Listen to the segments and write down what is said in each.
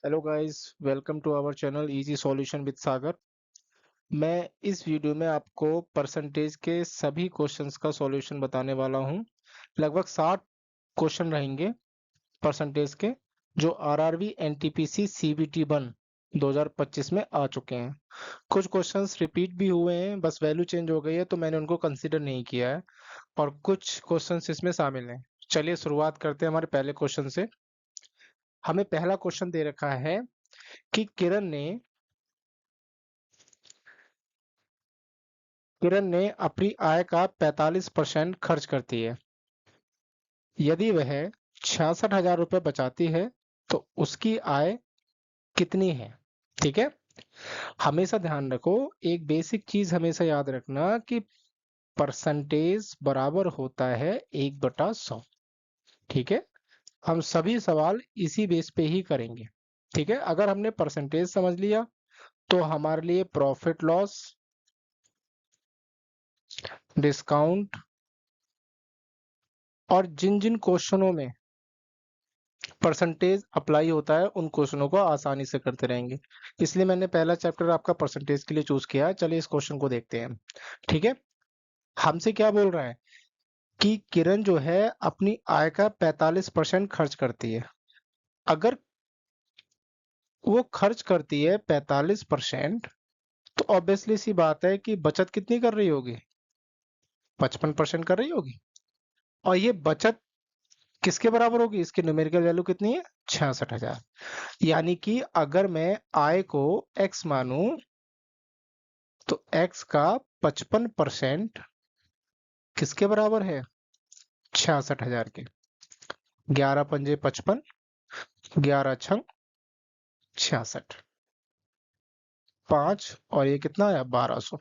Hello guys, welcome to our channel easy solution with Sagar. मैं इस video में आपको परसेंटेज के सभी क्वेश्चंस का सॉल्यूशन बताने वाला हूं। लगभग 60 क्वेश्चन रहेंगे परसेंटेज के, जो आरआरबी एनटीपीसी सीबीटी 1 2025 में आ चुके हैं। कुछ क्वेश्चंस रिपीट भी हुए हैं, बस वैल्यू चेंज हो गई है तो मैंने उनको कंसीडर नहीं किया है, और कुछ क्वेश्चंस इसमें शामिल हैं। चलिए शुरुआत करते हैं हमारे पहले क्वेश्चन से। हमें पहला क्वेश्चन दे रखा है कि किरण ने अपनी आय का 45% खर्च करती है। यदि वह 66,000 रुपए बचाती है तो उसकी आय कितनी है? ठीक है। हमेशा ध्यान रखो, एक बेसिक चीज हमेशा याद रखना कि परसेंटेज बराबर होता है 1/100। ठीक है। हम सभी सवाल इसी बेस पे ही करेंगे। ठीक है। अगर हमने परसेंटेज समझ लिया तो हमारे लिए प्रॉफिट लॉस, डिस्काउंट और जिन जिन क्वेश्चनों में परसेंटेज अप्लाई होता है उन क्वेश्चनों को आसानी से करते रहेंगे। इसलिए मैंने पहला चैप्टर आपका परसेंटेज के लिए चूज किया है। चलिए इस क्वेश्चन को देखते हैं। ठीक है। हमसे क्या बोल रहा है कि किरण जो है अपनी आय का 45% खर्च करती है। अगर वो खर्च करती है 45%, तो ऑब्वियसली सी बात है कि बचत कितनी कर रही होगी? 55% कर रही होगी। और ये बचत किसके बराबर होगी? इसकी न्यूमेरिकल वैल्यू कितनी है? 66,000। यानी कि अगर मैं आय को x मानूं तो x का 55% किसके बराबर है? 66,000 के। 11 पंजे 55, 11 छंग 66, 5 और ये कितना आया? 1200।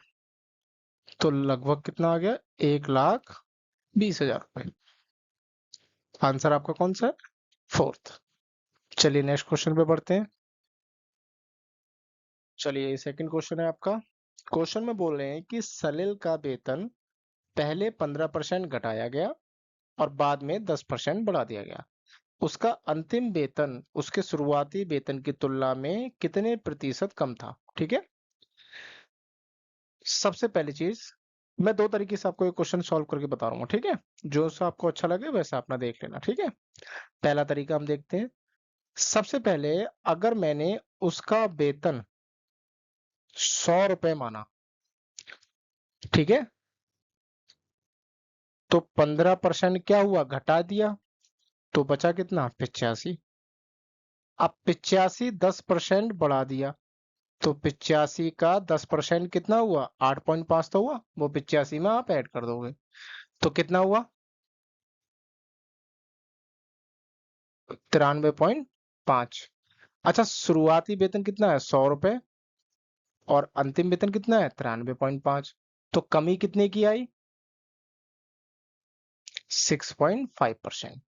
तो लगभग कितना आ गया? 1,20,000 रुपए। आंसर आपका कौन सा है? फोर्थ। चलिए नेक्स्ट क्वेश्चन पे बढ़ते हैं। चलिए सेकंड क्वेश्चन है आपका। क्वेश्चन में बोल रहे हैं कि सलील का वेतन पहले 15% घटाया गया और बाद में 10% बढ़ा दिया गया। उसका अंतिम वेतन उसके शुरुआती वेतन की तुलना में कितने प्रतिशत कम था? ठीक है। सबसे पहली चीज, मैं दो तरीके से आपको ये क्वेश्चन सॉल्व करके बता रहा हूँ। ठीक है। जो सा आपको अच्छा लगे वैसा अपना देख लेना। ठीक है। पहला तरीका हम देखते हैं। सबसे पहले अगर मैंने उसका वेतन 100 रुपए माना, ठीक है, तो 15% क्या हुआ? घटा दिया, तो बचा कितना? 85। अब 85 10% बढ़ा दिया, तो 85 का 10% कितना हुआ? 8.5 तो हुआ। वो 85 में आप ऐड कर दोगे तो कितना हुआ? 93.5। अच्छा, शुरुआती वेतन कितना है? 100 रुपए। और अंतिम वेतन कितना है? 93.5। तो कमी कितने की आई? 6.5%।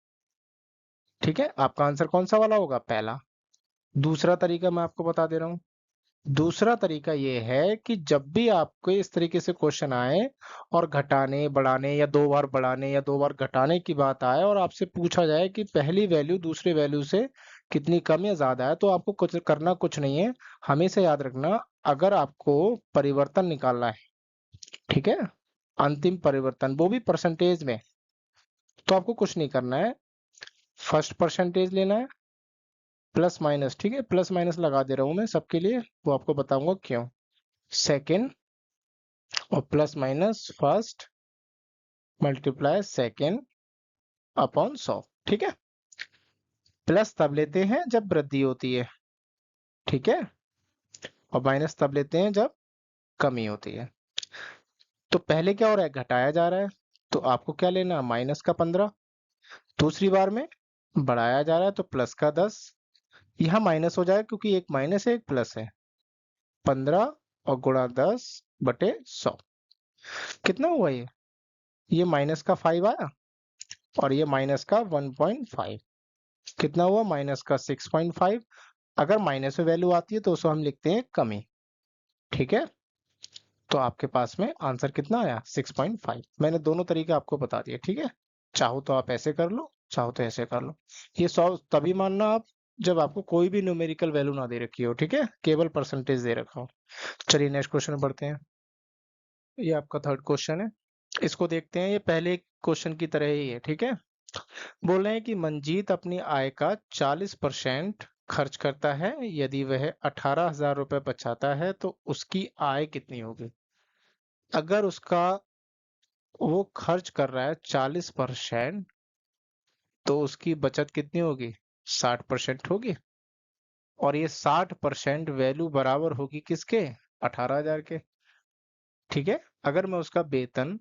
ठीक है। आपका आंसर कौन सा वाला होगा? पहला। दूसरा तरीका मैं आपको बता दे रहा हूं। दूसरा तरीका ये है कि जब भी आपको इस तरीके से क्वेश्चन आए और घटाने बढ़ाने या दो बार बढ़ाने या दो बार घटाने की बात आए और आपसे पूछा जाए कि पहली वैल्यू दूसरे वैल्यू से कितनी कम या ज्यादा है, तो आपको कुछ करना कुछ नहीं है। हमेशा याद रखना, अगर आपको परिवर्तन निकालना है, ठीक है, अंतिम परिवर्तन वो भी परसेंटेज में, तो आपको कुछ नहीं करना है। फर्स्ट परसेंटेज लेना है, प्लस माइनस। ठीक है। प्लस माइनस लगा दे रहा हूं मैं सबके लिए, वो आपको बताऊंगा क्यों। सेकेंड और plus minus first multiply second upon 100। ठीक है। प्लस तब लेते हैं जब वृद्धि होती है, ठीक है, और माइनस तब लेते हैं जब कमी होती है। तो पहले क्या हो रहा है? घटाया जा रहा है, तो आपको क्या लेना? माइनस का 15। दूसरी बार में बढ़ाया जा रहा है तो प्लस का 10। यहाँ माइनस हो जाएगा क्योंकि एक माइनस है एक प्लस है। 15 और गुणा 10/100 कितना हुआ? ये माइनस का 5 आया और ये माइनस का 1.5 कितना हुआ? माइनस का 6.5। अगर माइनस में वैल्यू आती है तो उसको हम लिखते हैं कमी। ठीक है। तो आपके पास में आंसर कितना आया? 6.5। मैंने दोनों तरीके आपको बता दिए। ठीक है। चाहो तो आप ऐसे कर लो, चाहो तो ऐसे कर लो। ये 100 तभी मानना आप जब आपको कोई भी न्यूमेरिकल वैल्यू ना दे रखी हो, ठीक है, केवल परसेंटेज दे रखा हो। चलिए नेक्स्ट क्वेश्चन पढ़ते हैं। ये आपका थर्ड क्वेश्चन है, इसको देखते हैं। ये पहले क्वेश्चन की तरह ही है, ठीक है। बोल रहे हैं कि मंजीत अपनी आय का 40% खर्च करता है। यदि वह 18,000 रुपए बचाता है तो उसकी आय कितनी होगी। अगर उसका वो खर्च कर रहा है 40%, तो उसकी बचत कितनी होगी, 60% होगी। और ये 60% वैल्यू बराबर होगी किसके, 18,000 के। ठीक है, अगर मैं उसका वेतन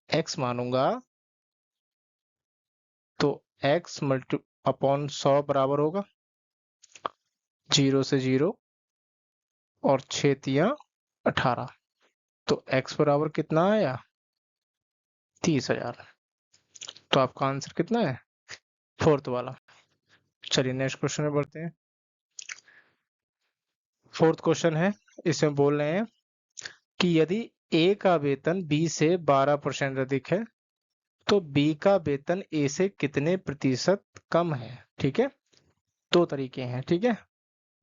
x मानूंगा तो x मल्टी अपॉन 100 बराबर होगा 0 से 0 और 6 तिया 18। तो x बराबर कितना आया, 30,000। तो आपका आंसर कितना है, फोर्थ वाला। चलिए नेक्स्ट क्वेश्चन में बढ़ते हैं। फोर्थ क्वेश्चन है, इसमें बोल रहे हैं कि यदि ए का वेतन बी से 12% अधिक है तो बी का वेतन ए से कितने प्रतिशत कम है। ठीक है, दो तरीके हैं, ठीक है।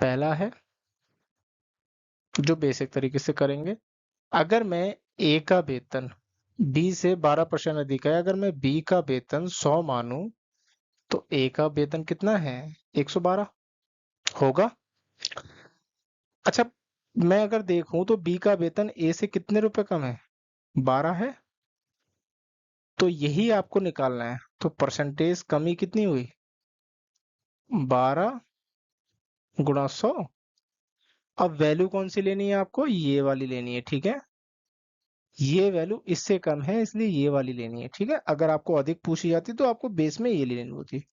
पहला है जो बेसिक तरीके से करेंगे, अगर मैं ए का वेतन बी से 12% अधिक है, अगर मैं बी का वेतन 100 मानूं तो ए का वेतन कितना है, 112 होगा। अच्छा, मैं अगर देखूं तो बी का वेतन ए से कितने रुपए कम है, 12 है। तो यही आपको निकालना है। तो परसेंटेज कमी कितनी हुई, 12 गुणा 100। अब वैल्यू कौन सी लेनी है आपको, ये वाली लेनी है, ठीक है। ये वैल्यू इससे कम है इसलिए ये वाली लेनी है, ठीक है। अगर आपको अधिक पूछी जाती तो आपको बेस में ये लेनी होती।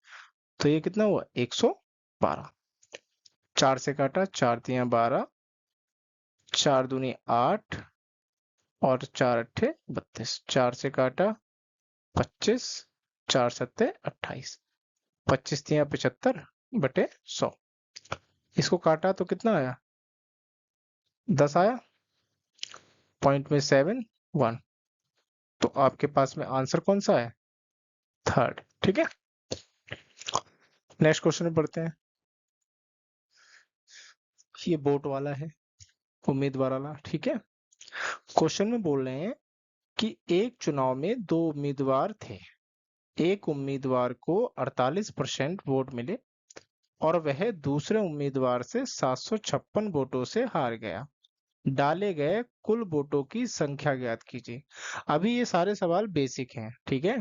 तो ये कितना हुआ, 112। 4 से काटा, 4 तिया 12, 4 दूनी 8 और 4 अट्ठे 32। 4 से काटा 25, 4 सत्ते 28, 25 तिया 75 बटे 100। इसको काटा तो कितना आया, 10 आया, पॉइंट में 7 1। तो आपके पास में आंसर कौन सा है, थर्ड। ठीक है, नेक्स्ट क्वेश्चन में पढ़ते हैं। ये बोट वाला है, उम्मीदवार वाला, ठीक है। क्वेश्चन में बोल रहे हैं कि एक चुनाव में दो उम्मीदवार थे। एक उम्मीदवार को 48% वोट मिले और वह दूसरे उम्मीदवार से 756 वोटों से हार गया। डाले गए कुल वोटों की संख्या ज्ञात कीजिए। अभी ये सारे सवाल बेसिक हैं, ठीक है।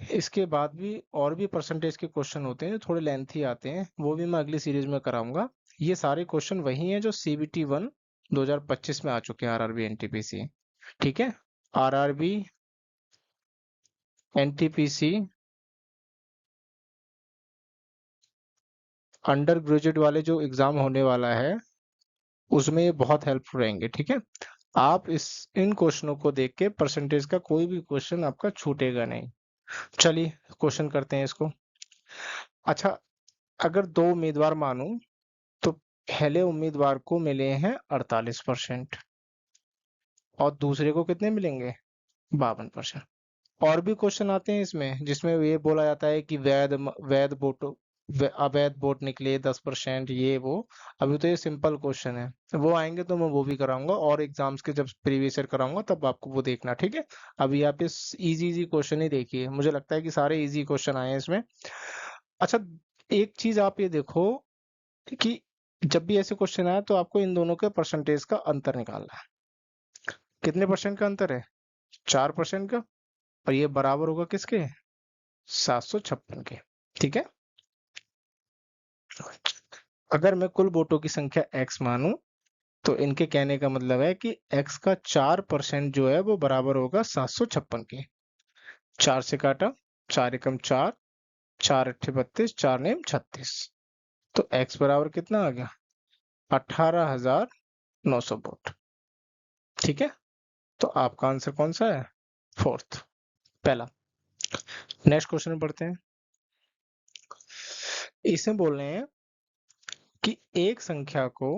इसके बाद भी और भी परसेंटेज के क्वेश्चन होते हैं जो थोड़े लेंथी आते हैं, वो भी मैं अगली सीरीज में कराऊंगा। ये सारे क्वेश्चन वही हैं जो CBT 1 2025 में आ चुके हैं, RRB NTPC। ठीक है, RRB NTPC अंडर ग्रेजुएट वाले जो एग्जाम होने वाला है उसमें ये बहुत हेल्पफुल रहेंगे, ठीक है। आप इस इन क्वेश्चनों को देख के परसेंटेज का कोई भी क्वेश्चन आपका छूटेगा नहीं। चलिए क्वेश्चन करते हैं इसको। अच्छा, अगर दो उम्मीदवार मानूं तो पहले उम्मीदवार को मिले हैं 48% और दूसरे को कितने मिलेंगे, 52%। और भी क्वेश्चन आते हैं इसमें जिसमें ये बोला जाता है कि वैध वोटों अवैध वोट निकले 10%, ये वो। अभी तो ये सिंपल क्वेश्चन है, वो आएंगे तो मैं वो भी कराऊंगा, और एग्जाम्स के जब प्रीवियस ईयर कराऊंगा तब आपको वो देखना, ठीक है। अभी आप इस इजी इजी क्वेश्चन ही देखिए, मुझे लगता है कि सारे इजी क्वेश्चन आए हैं इसमें। अच्छा, एक चीज आप ये देखो कि जब भी ऐसे क्वेश्चन आए तो आपको इन दोनों के परसेंटेज का अंतर निकालना है। कितने परसेंट का अंतर है, 4% का। और ये बराबर होगा किसके, 756 के। ठीक है, अगर मैं कुल वोटों की संख्या x मानूं तो इनके कहने का मतलब है कि x का 4% जो है वो बराबर होगा 756 के। 4 से काटा, 4 एकम 4, 4 अट्ठे 32, 4 नेम 36। तो x बराबर कितना आ गया, 18,900 वोट। ठीक है, तो आपका आंसर कौन सा है, फोर्थ, पहला। नेक्स्ट क्वेश्चन में पढ़ते हैं। इसमें बोल रहे हैं कि एक संख्या को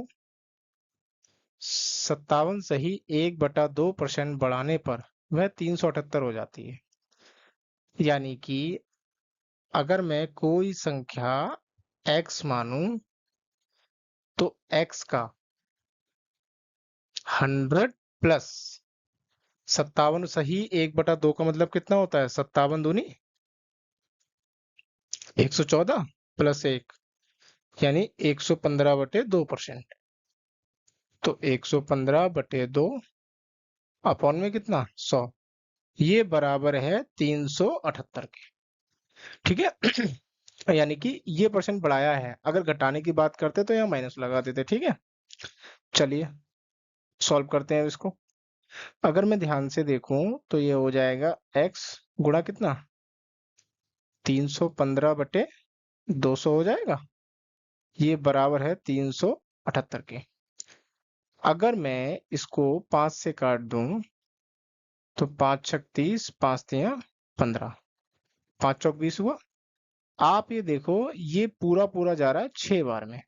57 सही 1/2% बढ़ाने पर वह 378 हो जाती है। यानी कि अगर मैं कोई संख्या x मानूं तो x का 100 प्लस 57 सही 1/2 का मतलब कितना होता है? 57 दूनी 114 प्लस 1 यानी 115/2%। तो 115/2 अपॉन में कितना 100, ये बराबर है 378 के। ठीक है यानी कि ये परसेंट बढ़ाया है, अगर घटाने की बात करते तो यहाँ माइनस लगा देते। ठीक है, चलिए सॉल्व करते हैं इसको। अगर मैं ध्यान से देखूं तो ये हो जाएगा x गुणा कितना 315/200 हो जाएगा, ये बराबर है 378 के। अगर मैं इसको 5 से काट दूं तो 5 छक 30, 5 तिया 15, 5 चौक 20 हुआ। आप ये देखो ये पूरा पूरा जा रहा है 6 बार में,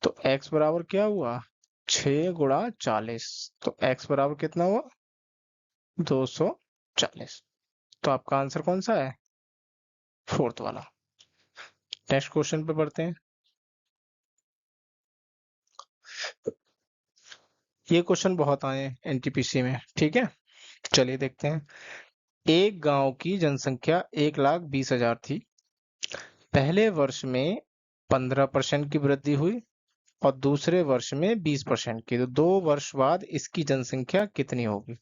तो x बराबर क्या हुआ 6 गुणा 40, तो x बराबर कितना हुआ 240। तो आपका आंसर कौन सा है? फोर्थ वाला। नेक्स्ट क्वेश्चन पे बढ़ते हैं। ये क्वेश्चन बहुत आए हैं एनटीपीसी में। ठीक है, चलिए देखते हैं। एक गांव की जनसंख्या 1,20,000 थी। पहले वर्ष में 15% की वृद्धि हुई और दूसरे वर्ष में 20% की, तो 2 वर्ष बाद इसकी जनसंख्या कितनी होगी?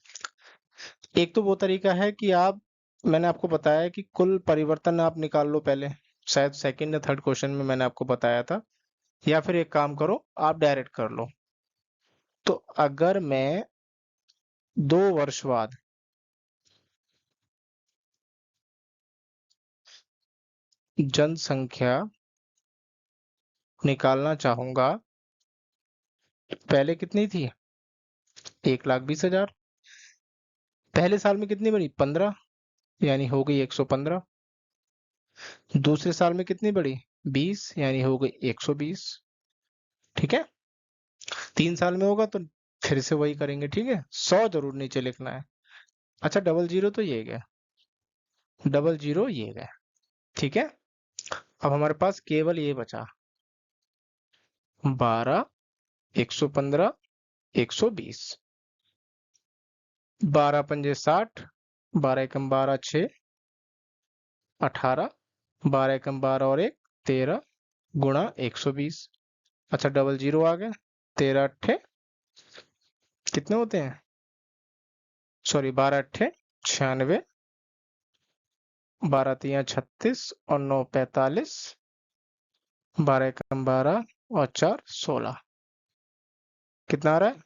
एक तो वो तरीका है कि आप, मैंने आपको बताया कि कुल परिवर्तन आप निकाल लो पहले, शायद सेकंड या थर्ड क्वेश्चन में मैंने आपको बताया था। या फिर एक काम करो आप डायरेक्ट कर लो। तो अगर मैं 2 वर्ष बाद जनसंख्या निकालना चाहूंगा, पहले कितनी थी 1,20,000, पहले साल में कितनी बड़ी 15 यानी हो गई 115, दूसरे साल में कितनी बड़ी 20 यानी हो गई 120। ठीक है, 3 साल में होगा तो फिर से वही करेंगे। ठीक है, 100 जरूर नीचे लिखना है। अच्छा डबल जीरो तो ये गया, डबल जीरो ये गया। ठीक है, अब हमारे पास केवल ये बचा 12, 115, 120। 12 पंजे 60, 12 एकम 12 6 18, 12 एकम 12 और 1 13 गुणा 120। अच्छा डबल जीरो आ गया, 13 अट्ठे कितने होते हैं, सॉरी 12 अट्ठे 96, 12 तिया 36 और 9 45, 12 एकम 12 और 4 16, कितना आ रहा है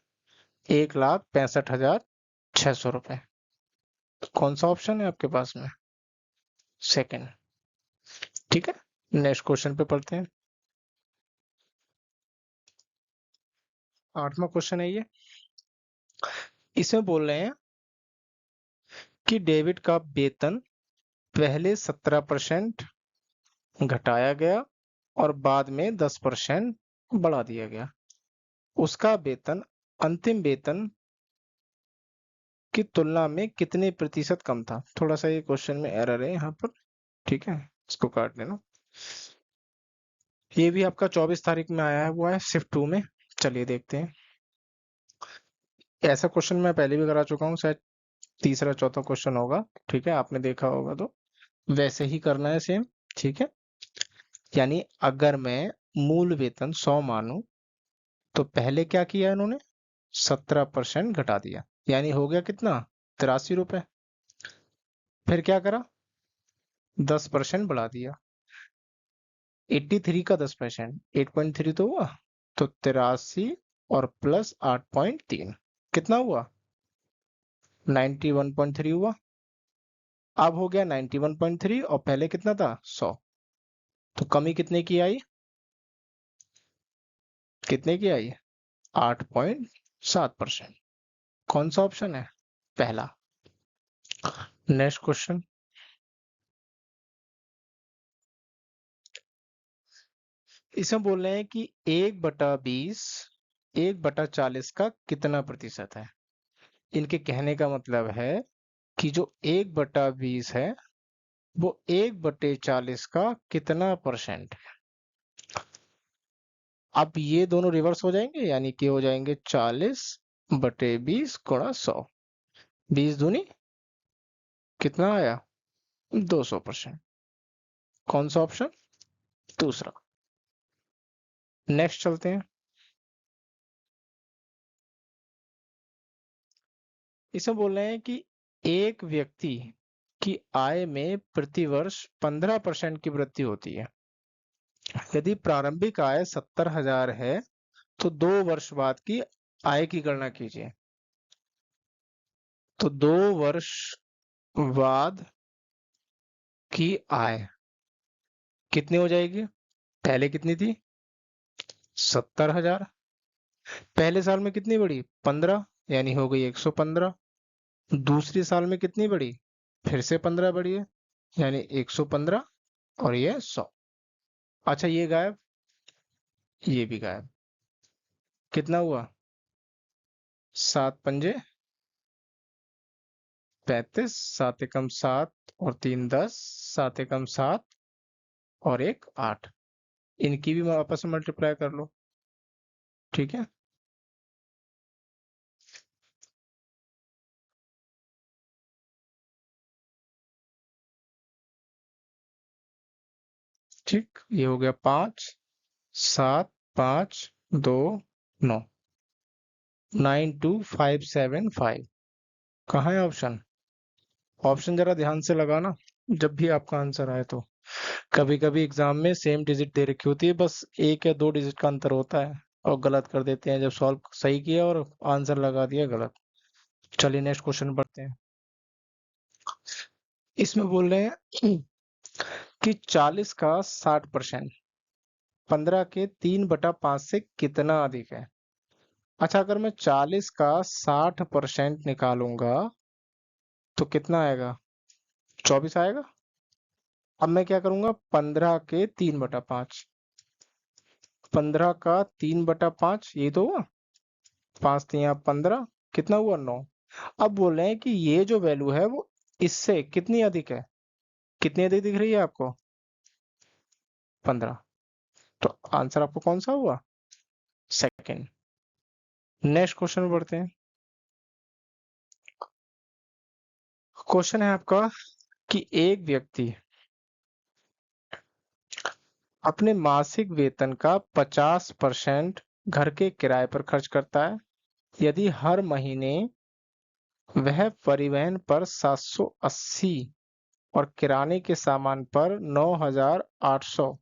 1,65,600 रुपए। कौन सा ऑप्शन है आपके पास में? सेकंड। ठीक है, नेक्स्ट क्वेश्चन पे पढ़ते हैं। 8वां क्वेश्चन है ये। इसमें बोल रहे हैं कि डेविड का वेतन पहले 17% घटाया गया और बाद में 10% बढ़ा दिया गया। उसका वेतन अंतिम वेतन की तुलना में कितने प्रतिशत कम था? थोड़ा सा ये क्वेश्चन में एरर है यहाँ पर। ठीक है, इसको काट देना। ये भी आपका 24 तारीख में आया हुआ है शिफ्ट 2 में। चलिए देखते हैं। ऐसा क्वेश्चन मैं पहले भी करा चुका हूँ, शायद तीसरा चौथा क्वेश्चन होगा। ठीक है, आपने देखा होगा तो वैसे ही करना है सेम। ठीक है, यानी अगर मैं मूल वेतन 100 मानूं तो पहले क्या किया इन्होंने 17% घटा दिया, यानी हो गया कितना 83 रुपए। फिर क्या करा 10% बढ़ा दिया, 83 का 10% 8.3 तो हुआ, तो 83 और प्लस 8.3 कितना हुआ 91.3 हुआ। अब हो गया 91.3 और पहले कितना था 100, तो कमी कितने की आई, कितने की आई 8.7%। कौन सा ऑप्शन है? पहला। Next question. इसमें बोल रहे हैं कि 1/20 1/40 का कितना प्रतिशत है? इनके कहने का मतलब है कि जो 1/20 है वो 1/40 का कितना परसेंट है? अब ये दोनों रिवर्स हो जाएंगे, यानी कि हो जाएंगे 40/20 × 100। 20 दूनी कितना आया? 200%। कौन सा ऑप्शन? दूसरा। नेक्स्ट चलते हैं। इसमें बोल रहे हैं कि एक व्यक्ति की आय में प्रतिवर्ष 15% की वृद्धि होती है। यदि प्रारंभिक आय 70,000 है तो 2 वर्ष बाद की आय की गणना कीजिए। तो 2 वर्ष बाद की आय कितनी हो जाएगी? पहले कितनी थी? 70,000। पहले साल में कितनी बढ़ी? 15, यानी हो गई 115। दूसरी साल में कितनी बढ़ी? फिर से 15 बढ़ी है, यानी 115। और ये 100। अच्छा, ये गायब, ये भी गायब। कितना हुआ? 7×5 = 35, 7 एकम 7 और 3 10, 7 एकम 7 और 1 8। इनकी भी आपस में मल्टीप्लाई कर लो, ठीक है। ठीक, ये हो गया 5 7 5 2 9, 92575। कहाँ है ऑप्शन? ऑप्शन जरा ध्यान से लगाना जब भी आपका आंसर आए तो। कभी कभी एग्जाम में सेम डिजिट दे रखी होती है, बस 1 या 2 डिजिट का अंतर होता है और गलत कर देते हैं जब सॉल्व सही किया और आंसर लगा दिया गलत। चलिए नेक्स्ट क्वेश्चन पढ़ते हैं। इसमें बोल रहे हैं कि 40 का 60% 15 के 3/5 से कितना अधिक है? अच्छा, अगर मैं 40 का 60% निकालूंगा तो कितना आएगा? 24 आएगा। अब मैं क्या करूंगा? 15 के 3/5, 15 का 3/5, ये तो हुआ 5 3 15, कितना हुआ? 9। अब बोल रहे हैं कि ये जो वैल्यू है वो इससे कितनी अधिक है? कितनी अधिक दिख रही है आपको? 15। तो आंसर आपको कौन सा हुआ? सेकंड। नेक्स्ट क्वेश्चन बढ़ते हैं। क्वेश्चन है आपका कि एक व्यक्ति अपने मासिक वेतन का 50% घर के किराए पर खर्च करता है। यदि हर महीने वह परिवहन पर 780 और किराने के सामान पर 9,800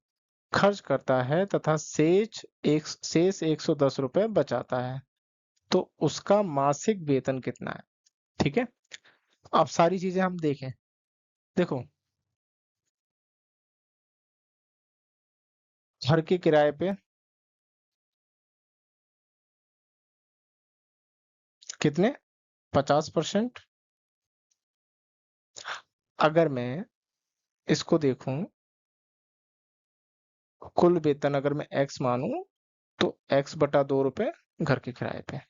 खर्च करता है तथा शेष 110 रुपए बचाता है, तो उसका मासिक वेतन कितना है? ठीक है। अब सारी चीजें हम देखें। देखो, घर के किराए पे कितने? 50%। अगर मैं इसको देखूं, कुल वेतन अगर मैं एक्स मानूं तो x/2 रुपए घर के किराए पे,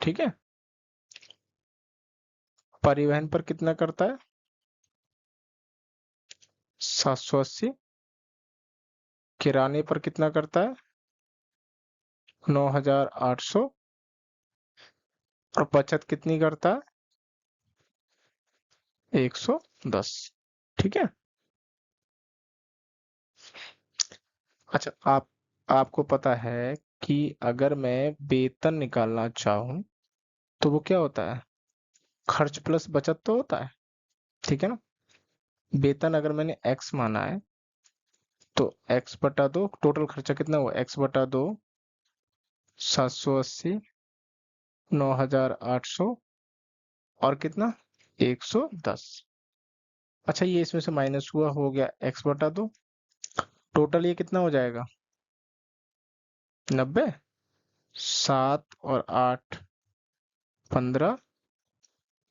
ठीक है। परिवहन पर कितना करता है? 780। किराने पर कितना करता है? 9,800। और बचत कितनी करता है? 110। ठीक है। अच्छा, आपको पता है कि अगर मैं वेतन निकालना चाहूं तो वो क्या होता है? खर्च प्लस बचत तो होता है, ठीक है ना। वेतन अगर मैंने x माना है तो x/2, टोटल खर्चा कितना हुआ? x/2, 780, 9,800 और कितना? 110। अच्छा, ये इसमें से माइनस हुआ, हो गया x/2। टोटल ये कितना हो जाएगा? 90। 7 और 8 15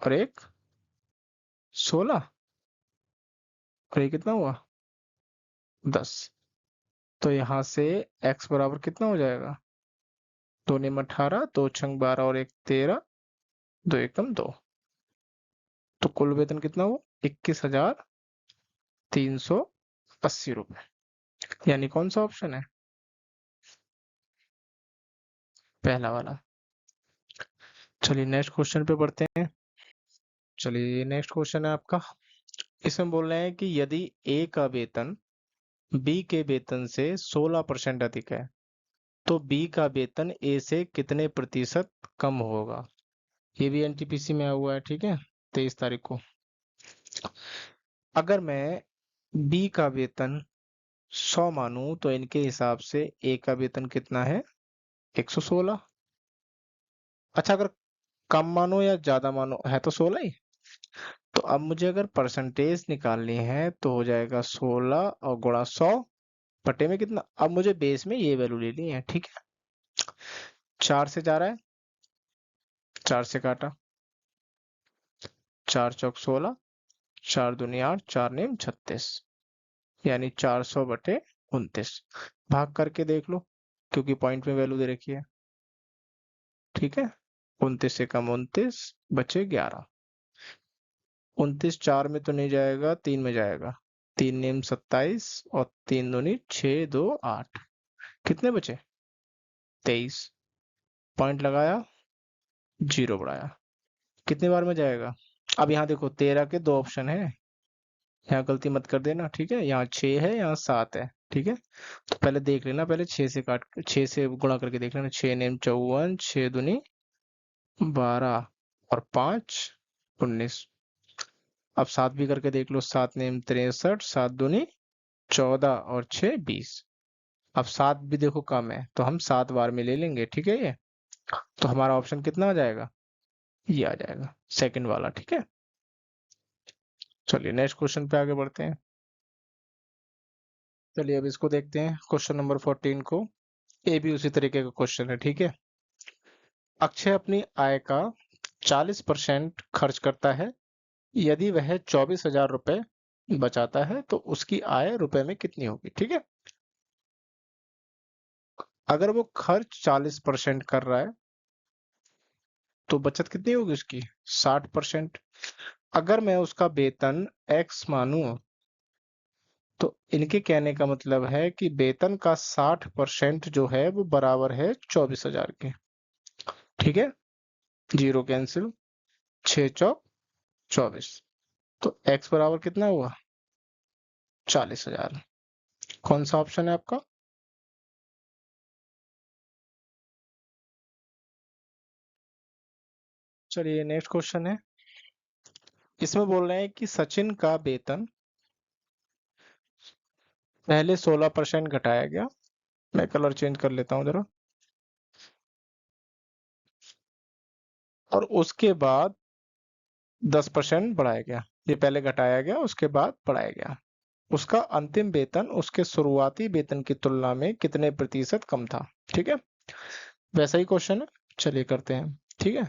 और 1 16 और ये कितना हुआ? 10। तो यहाँ से x बराबर कितना हो जाएगा? 2 निम 18, 2 छंग 12 और 1 13, 2 एकम 2। तो कुल वेतन कितना हुआ? 21,000 380 रुपए। यानी कौन सा ऑप्शन है? पहला वाला। चलिए नेक्स्ट क्वेश्चन पे बढ़ते हैं। चलिए नेक्स्ट क्वेश्चन है आपका। इसमें बोल रहे हैं कि यदि ए का वेतन बी के वेतन से 16% अधिक है तो बी का वेतन ए से कितने प्रतिशत कम होगा। ये भी एनटीपीसी में आया हुआ है, ठीक है, 23 तारीख को। अगर मैं बी का वेतन 100 मानूं तो इनके हिसाब से ए का वेतन कितना है? 116। अच्छा, अगर कम मानो या ज्यादा मानो, है तो 16 ही। तो अब मुझे अगर परसेंटेज निकालनी है तो हो जाएगा 16 और गुणा 100 बटे में कितना। अब मुझे बेस में ये वैल्यू लेनी है, ठीक है। 4 से जा रहा है, 4 से काटा, 4 चौक 16, 4 दूनी 8, 4 नेम 36, यानी 400 बटे 29। भाग करके देख लो, क्योंकि पॉइंट में वैल्यू दे रखी है, ठीक है। 29 से कम 29 बचे 11। 29 4 में तो नहीं जाएगा, 3 में जाएगा। 3 नेम 27 और 3 दूनी 6 2 8, कितने बचे? 23। पॉइंट लगाया, जीरो बढ़ाया, कितने बार में जाएगा? अब यहाँ देखो 13 के दो ऑप्शन है, यहाँ गलती मत कर देना, ठीक है। यहाँ 6 है, यहाँ 7 है, ठीक है। तो पहले देख लेना, पहले 6 से गुणा करके देख लेना। 6 नेम 54, 6 दूनी 12 और 5 19। अब 7 भी करके देख लो। 7 नेम 63, 7 दूनी 14 और 6 20। अब 7 भी देखो कम है, तो हम 7 बार में ले लेंगे, ठीक है। ये तो हमारा ऑप्शन कितना आ जाएगा? ये आ जाएगा सेकंड वाला, ठीक है। चलिए नेक्स्ट क्वेश्चन पे आगे बढ़ते हैं। चलिए अब इसको देखते हैं, क्वेश्चन नंबर 14 को। ये भी उसी तरीके का क्वेश्चन है, ठीक है। अक्षय अपनी आय का 40% खर्च करता है। यदि वह 24,000 रुपए बचाता है तो उसकी आय रुपए में कितनी होगी, ठीक है। अगर वो खर्च 40% कर रहा है तो बचत कितनी होगी उसकी? 60%। अगर मैं उसका वेतन एक्स मानूं तो इनके कहने का मतलब है कि वेतन का 60% जो है वो बराबर है 24,000 के, ठीक है। जीरो कैंसिल, 6 चौक 24। तो एक्स बराबर कितना हुआ? 40,000। कौन सा ऑप्शन है आपका? चलिए नेक्स्ट क्वेश्चन है। इसमें बोल रहे हैं कि सचिन का वेतन पहले 16% घटाया गया। मैं कलर चेंज कर लेता हूँ जरा। और उसके बाद 10% बढ़ाया गया। ये पहले घटाया गया, उसके बाद बढ़ाया गया। उसका अंतिम वेतन उसके शुरुआती वेतन की तुलना में कितने प्रतिशत कम था, ठीक है। वैसा ही क्वेश्चन है, चलिए करते हैं, ठीक है।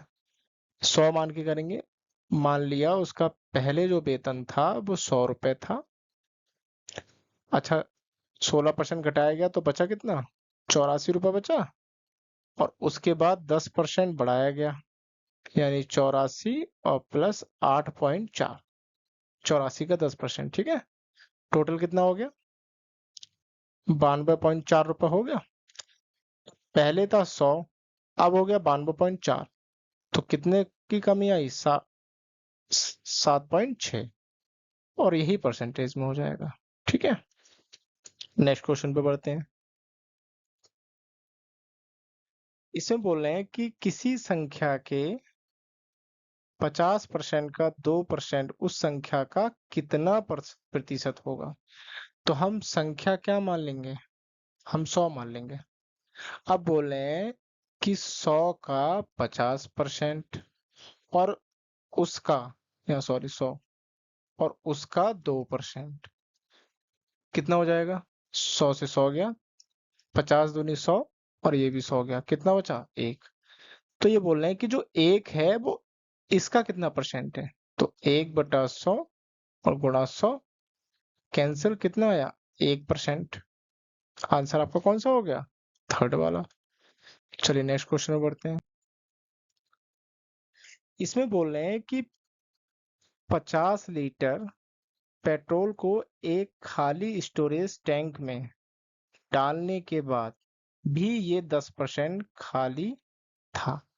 100 मान के करेंगे। मान लिया उसका पहले जो वेतन था वो 100 रुपए था। अच्छा, 16% घटाया गया तो बचा कितना? 84 रुपए बचा। और उसके बाद 10% बढ़ाया गया, यानी 84 और प्लस 8.4, 84 का 10%, ठीक है। टोटल कितना हो गया? 92.4 रुपए हो गया। पहले था 100, अब हो गया 92.4। तो कितने की कमी आई? 7.6। और यही परसेंटेज में हो जाएगा, ठीक है। नेक्स्ट क्वेश्चन पे बढ़ते हैं। इसमें बोल रहे हैं कि किसी संख्या के 50% का 2% उस संख्या का कितना प्रतिशत होगा। तो हम संख्या क्या मान लेंगे? हम 100 मान लेंगे। अब बोल रहे हैं कि 100 का 50% और उसका, या सॉरी 100 और उसका 2%, कितना हो जाएगा? 100 से 100 गया, 50 दूनी 100 और ये भी 100 गया, कितना बचा? एक। तो ये बोल रहे हैं कि जो एक है वो इसका कितना परसेंट है। तो 1/100 और गुणा 100, कैंसिल, कितना आया? 1%। आंसर आपका कौन सा हो गया? थर्ड वाला। चलिए नेक्स्ट क्वेश्चन में बढ़ते हैं। इसमें बोल रहे हैं कि 50 लीटर पेट्रोल को एक खाली स्टोरेज टैंक में डालने के बाद भी ये 10% खाली था।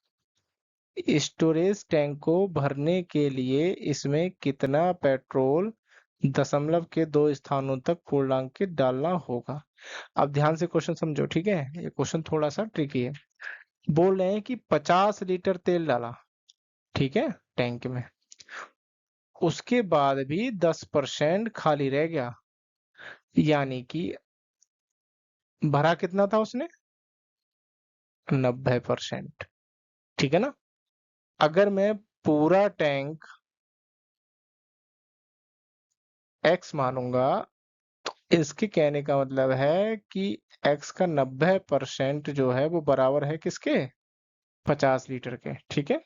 स्टोरेज टैंक को भरने के लिए इसमें कितना पेट्रोल दशमलव के 2 स्थानों तक पूर्णांकित डालना होगा। अब ध्यान से क्वेश्चन समझो, ठीक है, ये क्वेश्चन थोड़ा सा ट्रिकी है। बोल रहे हैं कि 50 लीटर तेल डाला, ठीक है, टैंक में, उसके बाद भी 10% खाली रह गया, यानी कि भरा कितना था उसने, 90%, ठीक है ना। अगर मैं पूरा टैंक x मानूंगा, इसके कहने का मतलब है कि x का 90% जो है वो बराबर है किसके, 50 लीटर के, ठीक है।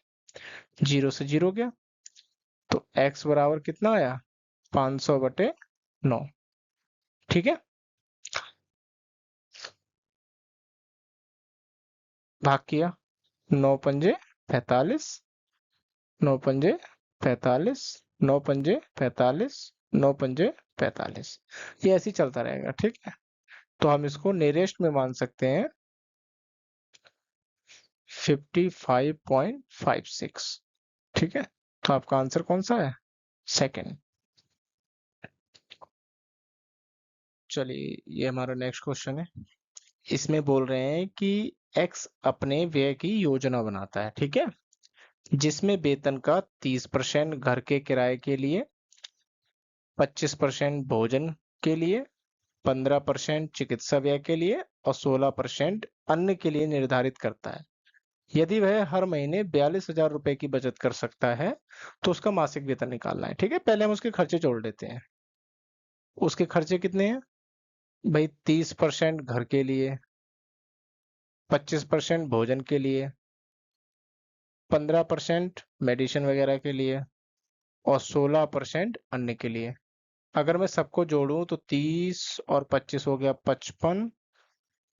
0 से 0 गया तो x बराबर कितना आया, 500/9, ठीक है। भाग किया, 9 पंजे 45, 9 पंजे 45, 9 पंजे 45, 9 पंजे 45, ये ऐसे ही चलता रहेगा, ठीक है। तो हम इसको नियरेस्ट में मान सकते हैं 55.56, ठीक है। तो आपका आंसर कौन सा है, सेकंड। चलिए ये हमारा नेक्स्ट क्वेश्चन है। इसमें बोल रहे हैं कि x अपने व्यय की योजना बनाता है, ठीक है, जिसमें वेतन का 30% घर के किराए के लिए, 25% भोजन के लिए, 15% चिकित्सा व्यय के लिए और 16% अन्य के लिए निर्धारित करता है। यदि वह हर महीने 42,000 रुपए की बचत कर सकता है तो उसका मासिक वेतन निकालना है, ठीक है। पहले हम उसके खर्चे जोड़ लेते हैं। उसके खर्चे कितने हैं भाई, 30% घर के लिए, 25% भोजन के लिए, 15% मेडिसिन वगैरह के लिए और 16% अन्य के लिए। अगर मैं सबको जोड़ूं तो 30 और 25 हो गया 55,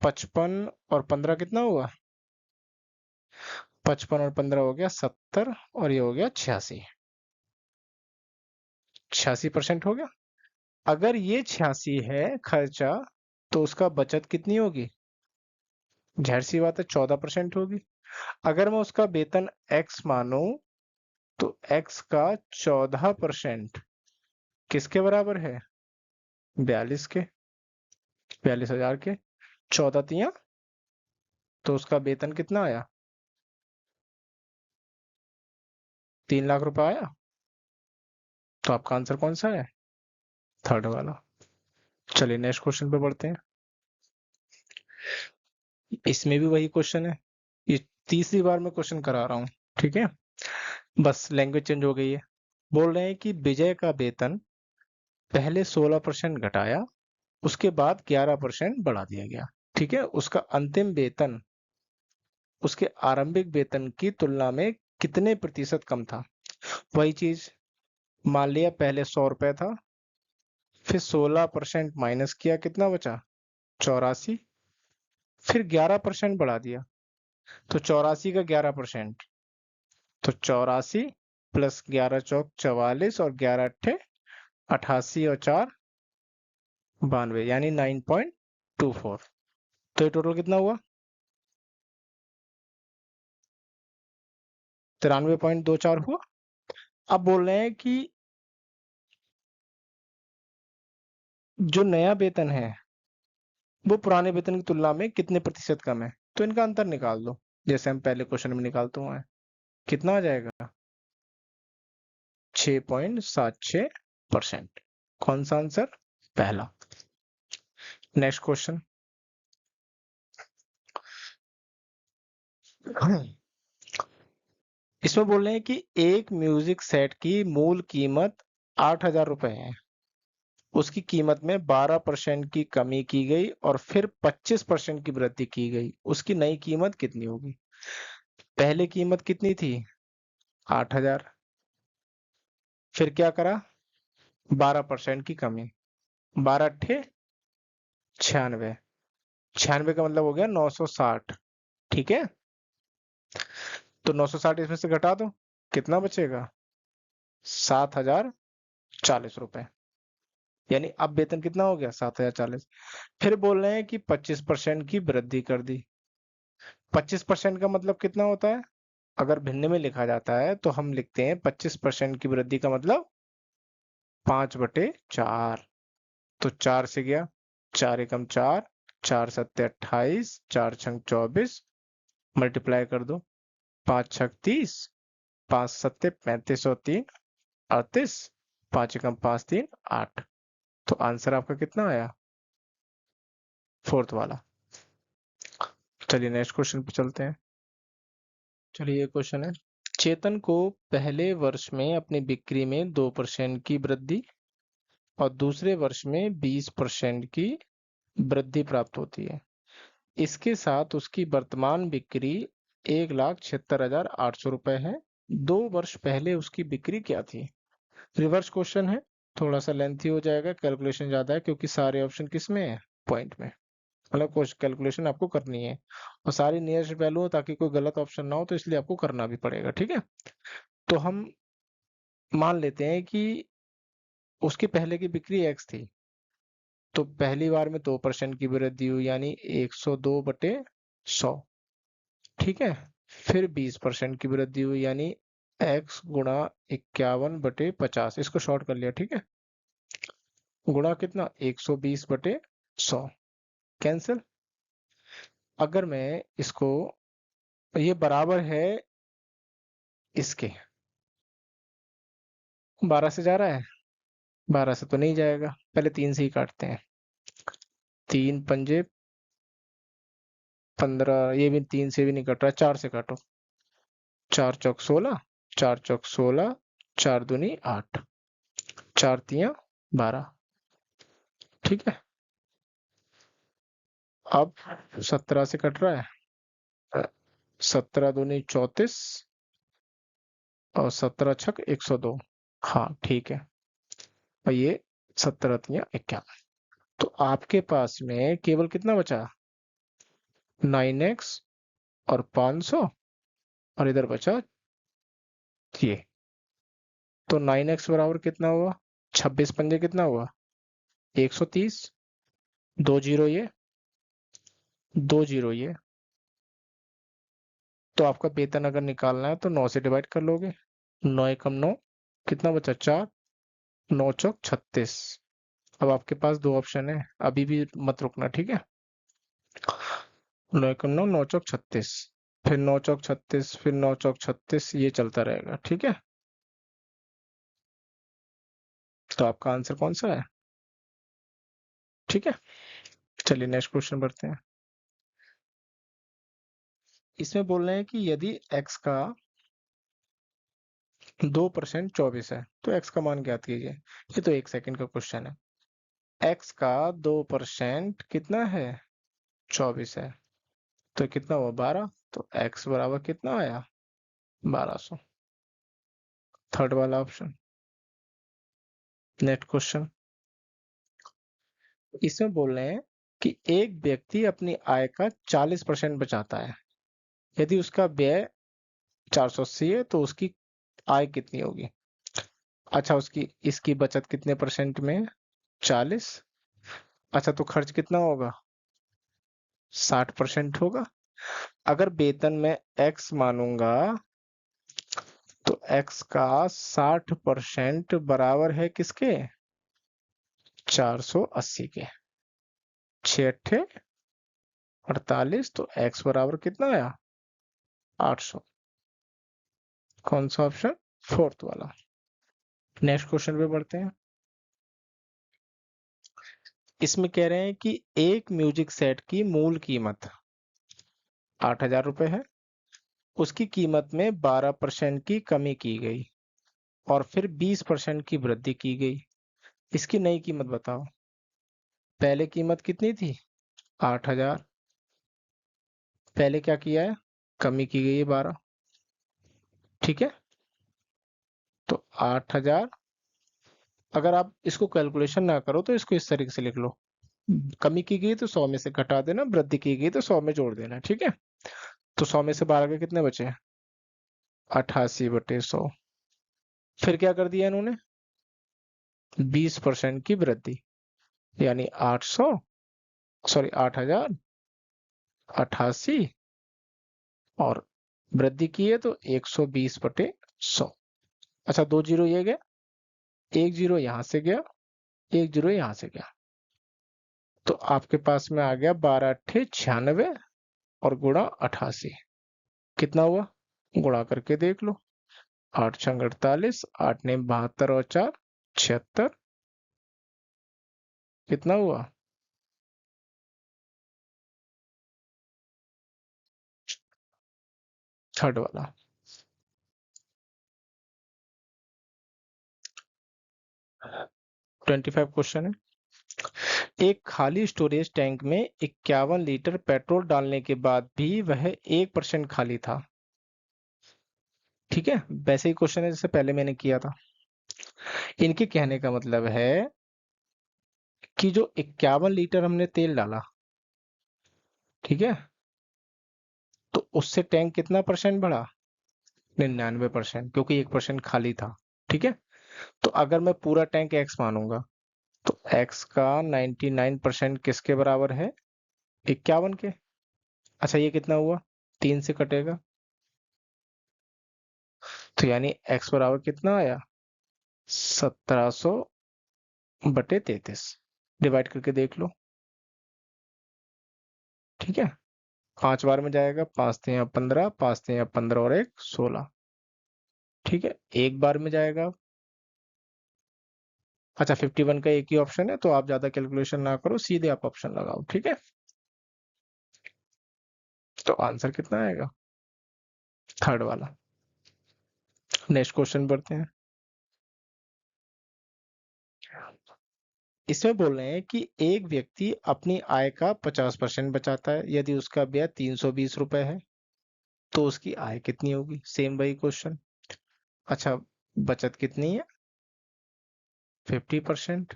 55 और 15 कितना हुआ, 55 और 15 हो गया 70 और ये हो गया 86, 86% हो गया। अगर ये 86 है खर्चा, तो उसका बचत कितनी होगी, जाहिर सी बात है 14% होगी। अगर मैं उसका वेतन x मानूं तो x का 14% किसके बराबर है, 42 के, 42,000 के, 14 तिया, तो उसका वेतन कितना आया, 3 लाख रुपए आया। तो आपका आंसर कौन सा है, थर्ड वाला। चलिए नेक्स्ट क्वेश्चन पे बढ़ते हैं। इसमें भी वही क्वेश्चन है, ये तीसरी बार मैं क्वेश्चन करा रहा हूँ, ठीक है, बस लैंग्वेज चेंज हो गई है। बोल रहे हैं कि विजय का वेतन पहले 16% घटाया, उसके बाद 11% बढ़ा दिया गया, ठीक है। उसका अंतिम वेतन उसके आरंभिक वेतन की तुलना में कितने प्रतिशत कम था। वही चीज, मान लिया पहले 100 रुपए था, फिर 16% माइनस किया, कितना बचा, 84, फिर 11% बढ़ा दिया, तो 84 का 11%, तो 84 प्लस 11 चौक 44 और 11 अट्ठे 88 और 4 92, यानी 9.24। तो ये टोटल कितना हुआ, 93.24 हुआ। अब बोल रहे हैं कि जो नया वेतन है वो पुराने वेतन की तुलना में कितने प्रतिशत कम है, तो इनका अंतर निकाल दो, जैसे हम पहले क्वेश्चन में निकालते हुए हैं। कितना आ जाएगा, 6.76%। कौन सा आंसर, पहला। Next question. इसमें बोल रहे हैं कि एक म्यूजिक सेट की मूल कीमत 8,000 रुपए है, उसकी कीमत में 12% की कमी की गई और फिर 25% की वृद्धि की गई, उसकी नई कीमत कितनी होगी। पहले कीमत कितनी थी, 8,000, फिर क्या करा, 12% की कमी, 12 अट्ठे 96, 96 का मतलब हो गया 960, ठीक है। तो 960 इसमें से घटा दो, कितना बचेगा, 7,040 रुपए। यानी अब वेतन कितना हो गया 7,040। फिर बोल रहे हैं कि 25% की वृद्धि कर दी। 25% का मतलब कितना होता है? अगर भिन्न में लिखा जाता है तो हम लिखते हैं 25% की वृद्धि का मतलब 5/4। तो 4 से गया, 4 एकम 4, 4 सत्ते 28, 4 छंग 24, मल्टीप्लाई कर दो, 5 छक 30, 5 सत्ते 35 और 3 38, 5 एकम 5 3 8। तो आंसर आपका कितना आया? फोर्थ वाला। चलिए नेक्स्ट क्वेश्चन पे चलते हैं। चलिए ये क्वेश्चन है, चेतन को पहले वर्ष में अपनी बिक्री में 2% की वृद्धि और दूसरे वर्ष में 20% की वृद्धि प्राप्त होती है। इसके साथ उसकी वर्तमान बिक्री 1,76,800 रुपए है। 2 वर्ष पहले उसकी बिक्री क्या थी? रिवर्स क्वेश्चन है, थोड़ा सा लेंथी हो जाएगा, कैलकुलेशन ज्यादा है क्योंकि सारे ऑप्शन किस में है? पॉइंट में। मतलब कैलकुलेशन आपको करनी है और सारी नियरेस्ट वैल्यू हो ताकि कोई गलत ऑप्शन ना हो, तो इसलिए आपको करना भी पड़ेगा। ठीक है, तो हम मान लेते हैं कि उसकी पहले की बिक्री x थी, तो पहली बार में 2% की वृद्धि हुई यानी 102/100। ठीक है, फिर 20% की वृद्धि हुई यानी x गुणा 51/50। इसको शॉर्ट कर लिया, ठीक है, गुणा कितना 120/100, कैंसिल। अगर मैं इसको, ये बराबर है इसके 12 से जा रहा है, 12 से तो नहीं जाएगा, पहले 3 से ही काटते हैं। 3 पंजे 15, ये भी 3 से भी नहीं कट रहा, 4 से काटो। 4 चौक 16, 4 चौक 16, 4 दूनी 8, 4 तियां 12। ठीक है, अब 17 से कट रहा है, 17 दूनी 34 और 17 छक 102। हाँ ठीक है, और ये 17 तियां 51। तो आपके पास में केवल कितना बचा? 9x और 500, और इधर बचा ये। तो 9x बराबर कितना हुआ? 26 पंजे कितना हुआ? 130। 2 जीरो ये, 2 जीरो ये। तो आपका वेतन अगर निकालना है तो 9 से डिवाइड कर लोगे। 9 एकम 9, कितना बचा? 4, 9 चौक 36। अब आपके पास 2 ऑप्शन है, अभी भी मत रुकना, ठीक है। 9 एकम 9, 9 चौक 36, फिर 9 चौक 36, फिर 9 चौक 36, ये चलता रहेगा। ठीक है, तो आपका आंसर कौन सा है? ठीक है, चलिए नेक्स्ट क्वेश्चन बढ़ते हैं। इसमें बोल रहे हैं कि यदि x का 2% 24 है तो x का मान ज्ञात कीजिए। ये तो 1 सेकंड का क्वेश्चन है। x का 2% कितना है? 24 है, तो कितना हुआ? 12। तो x बराबर कितना आया? 1200। थर्ड वाला ऑप्शन। नेक्स्ट क्वेश्चन, इसमें बोल रहे हैं कि एक व्यक्ति अपनी आय का 40% बचाता है। यदि उसका व्यय 480 है तो उसकी आय कितनी होगी? अच्छा, उसकी इसकी बचत कितने परसेंट में है? 40। अच्छा, तो खर्च कितना होगा? 60% होगा। अगर वेतन में x मानूंगा तो x का 60% बराबर है किसके? 480 के। 6 48, तो x बराबर कितना आया? 800। कौन सा ऑप्शन? फोर्थ वाला। नेक्स्ट क्वेश्चन पे बढ़ते हैं। इसमें कह रहे हैं कि एक म्यूजिक सेट की मूल कीमत 8,000 रुपए है, उसकी कीमत में 12% की कमी की गई और फिर 20% की वृद्धि की गई। इसकी नई कीमत बताओ। पहले कीमत कितनी थी? 8,000। पहले क्या किया है? कमी की गई है 12। ठीक है, तो 8,000। अगर आप इसको कैलकुलेशन ना करो तो इसको इस तरीके से लिख लो, कमी की गई तो 100 में से घटा देना, वृद्धि की गई तो 100 में जोड़ देना। ठीक है, तो 100 में से 12 के कितने बचे? 88/100। फिर क्या कर दिया इन्होंने? 20% की वृद्धि, यानी 8,88 और वृद्धि की है तो 120/100। अच्छा, 2 जीरो ये गया, 1 जीरो यहां से गया, 1 जीरो यहां से गया, तो आपके पास में आ गया 12×8 = 96 और गुणा 88 कितना हुआ, गुणा करके देख लो। 8×6 = 48, 8×9 = 72 और 4 76, कितना हुआ, थर्ड वाला। 25 क्वेश्चन है। एक खाली स्टोरेज टैंक में 51 लीटर पेट्रोल डालने के बाद भी वह 1% खाली था। ठीक है, वैसे ही क्वेश्चन है जैसे पहले मैंने किया था। इनके कहने का मतलब है कि जो 51 लीटर हमने तेल डाला, ठीक है, तो उससे टैंक कितना परसेंट बढ़ा, 99%, क्योंकि 1% खाली था। ठीक है, तो अगर मैं पूरा टैंक एक्स मानूंगा तो एक्स का 99% किसके बराबर है, 51 के। अच्छा, ये कितना हुआ, 3 से कटेगा, तो यानी एक्स बराबर कितना आया, 1700/33। डिवाइड करके देख लो। ठीक है, 5 बार में जाएगा, 5×3 = 15, 5×3 = 15 और 1 16। ठीक है, एक बार में जाएगा। अच्छा, 51 का एक ही ऑप्शन है, तो आप ज्यादा कैलकुलेशन ना करो, सीधे आप ऑप्शन लगाओ। ठीक है, तो आंसर कितना आएगा, थर्ड वाला। नेक्स्ट क्वेश्चन बढ़ते हैं। इसमें बोल रहे हैं कि एक व्यक्ति अपनी आय का 50% बचाता है, यदि उसका व्यय 320 रुपए है तो उसकी आय कितनी होगी, सेम वही क्वेश्चन। अच्छा, बचत कितनी है, 50%,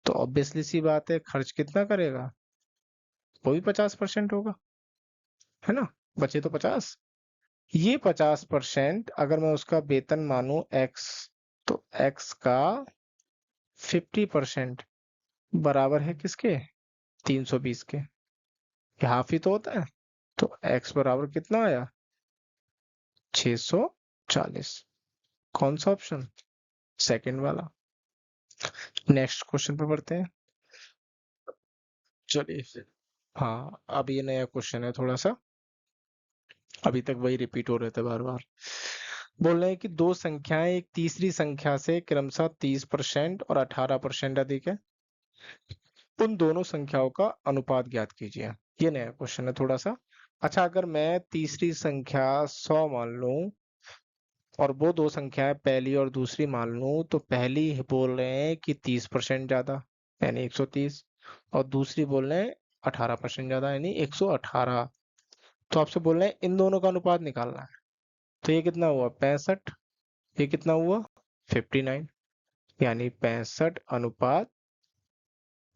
तो ऑब्वियसली सी बात है खर्च कितना करेगा, वो भी 50% होगा, है ना, बचे तो 50। ये 50% अगर मैं उसका वेतन मानूं एक्स, तो एक्स का 50% बराबर है किसके, 320 के, ये हाफ ही तो होता है। तो एक्स बराबर कितना आया, 640। कौन सा ऑप्शन, सेकंड वाला। नेक्स्ट क्वेश्चन पे बढ़ते हैं। चलिए, हाँ, अब ये नया क्वेश्चन है थोड़ा सा, अभी तक वही रिपीट हो रहे थे बार बार। बोल रहे हैं कि दो संख्याएं एक तीसरी संख्या से क्रमशः 30% और 18% अधिक है, उन दोनों संख्याओं का अनुपात ज्ञात कीजिए। ये नया क्वेश्चन है थोड़ा सा। अच्छा, अगर मैं तीसरी संख्या 100 मान लूं और वो दो संख्याएं पहली और दूसरी मान लूं, तो पहली बोल रहे हैं कि 30% ज्यादा, यानी 130, और दूसरी बोल रहे हैं 18% ज्यादा, यानी 118। तो आपसे बोल रहे हैं इन दोनों का अनुपात निकालना है। तो ये कितना हुआ, 65, ये कितना हुआ, 59, यानी 65:59।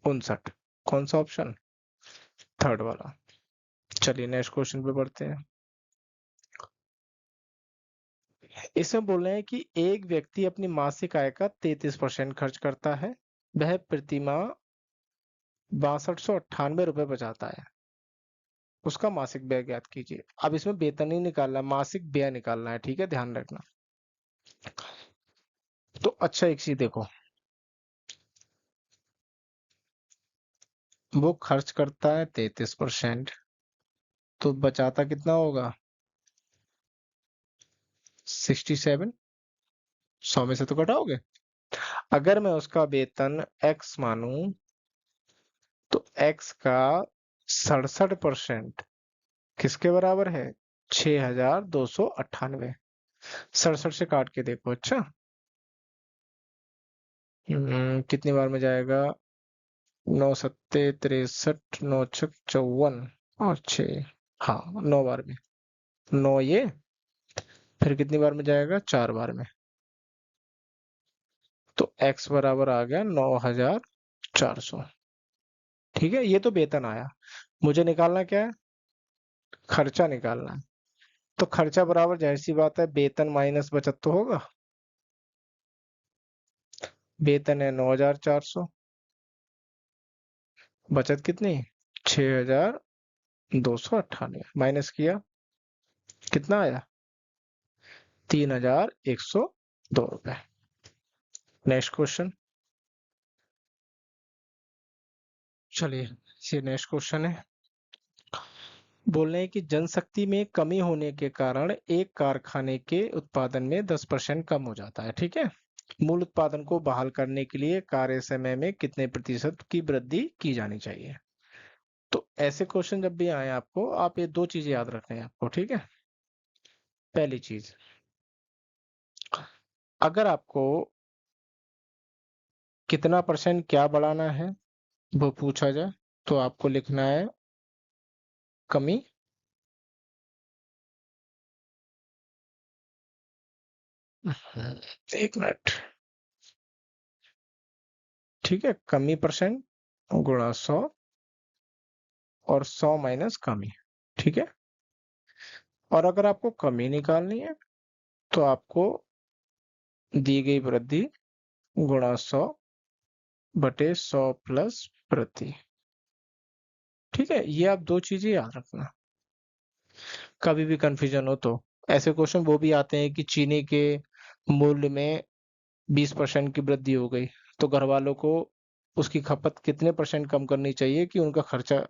कौन सा ऑप्शन, थर्ड वाला। चलिए नेक्स्ट क्वेश्चन पे बढ़ते हैं। इसमें बोल रहे हैं कि एक व्यक्ति अपनी मासिक आय का 33% खर्च करता है, वह प्रतिमाह 6298 रुपए बचाता है, उसका मासिक व्यय ज्ञात कीजिए। अब इसमें वेतन नहीं निकालना, मासिक व्यय निकालना है, ठीक है, ध्यान रखना। तो अच्छा, एक चीज देखो, वो खर्च करता है 33%, तो बचाता कितना होगा, 67। 100 में से तो घटाओगे। अगर मैं उसका वेतन एक्स मानूं तो एक्स का 67% किसके बराबर है, 6298। 67 से काट के देखो। अच्छा, कितनी बार में जाएगा, 9×7 = 63, 9×6 = 54 और 6, हाँ, 9 बार में। 9 ये, फिर कितनी बार में जाएगा, 4 बार में। तो x बराबर आ गया 9400। ठीक है, ये तो वेतन आया। मुझे निकालना क्या है, खर्चा निकालना है। तो खर्चा बराबर जाहिर सी बात है वेतन माइनस बचत तो होगा। वेतन है 9,400, बचत कितनी 6,298, माइनस किया कितना आया 3,102 रुपए। Next question. चलिए ये नेक्स्ट क्वेश्चन है। बोल रहे हैं कि जनशक्ति में कमी होने के कारण एक कारखाने के उत्पादन में 10% कम हो जाता है, ठीक है। मूल उत्पादन को बहाल करने के लिए कार्य समय में कितने प्रतिशत की वृद्धि की जानी चाहिए। तो ऐसे क्वेश्चन जब भी आए आपको, आप ये दो चीजें याद रखनी है आपको, ठीक है। पहली चीज, अगर आपको कितना परसेंट क्या बढ़ाना है वो पूछा जाए तो आपको लिखना है कमी एक मिनट, ठीक है, कमी परसेंट गुणा 100 और 100 माइनस कमी, ठीक है। और अगर आपको कमी निकालनी है तो आपको दी गई वृद्धि गुणा 100 बटे 100 प्लस प्रति, ठीक है। ये आप दो चीजें याद रखना, कभी भी कंफ्यूजन हो तो। ऐसे क्वेश्चन वो भी आते हैं कि चीनी के मूल्य में 20% की वृद्धि हो गई, तो घर वालों को उसकी खपत कितने परसेंट कम करनी चाहिए कि उनका खर्चा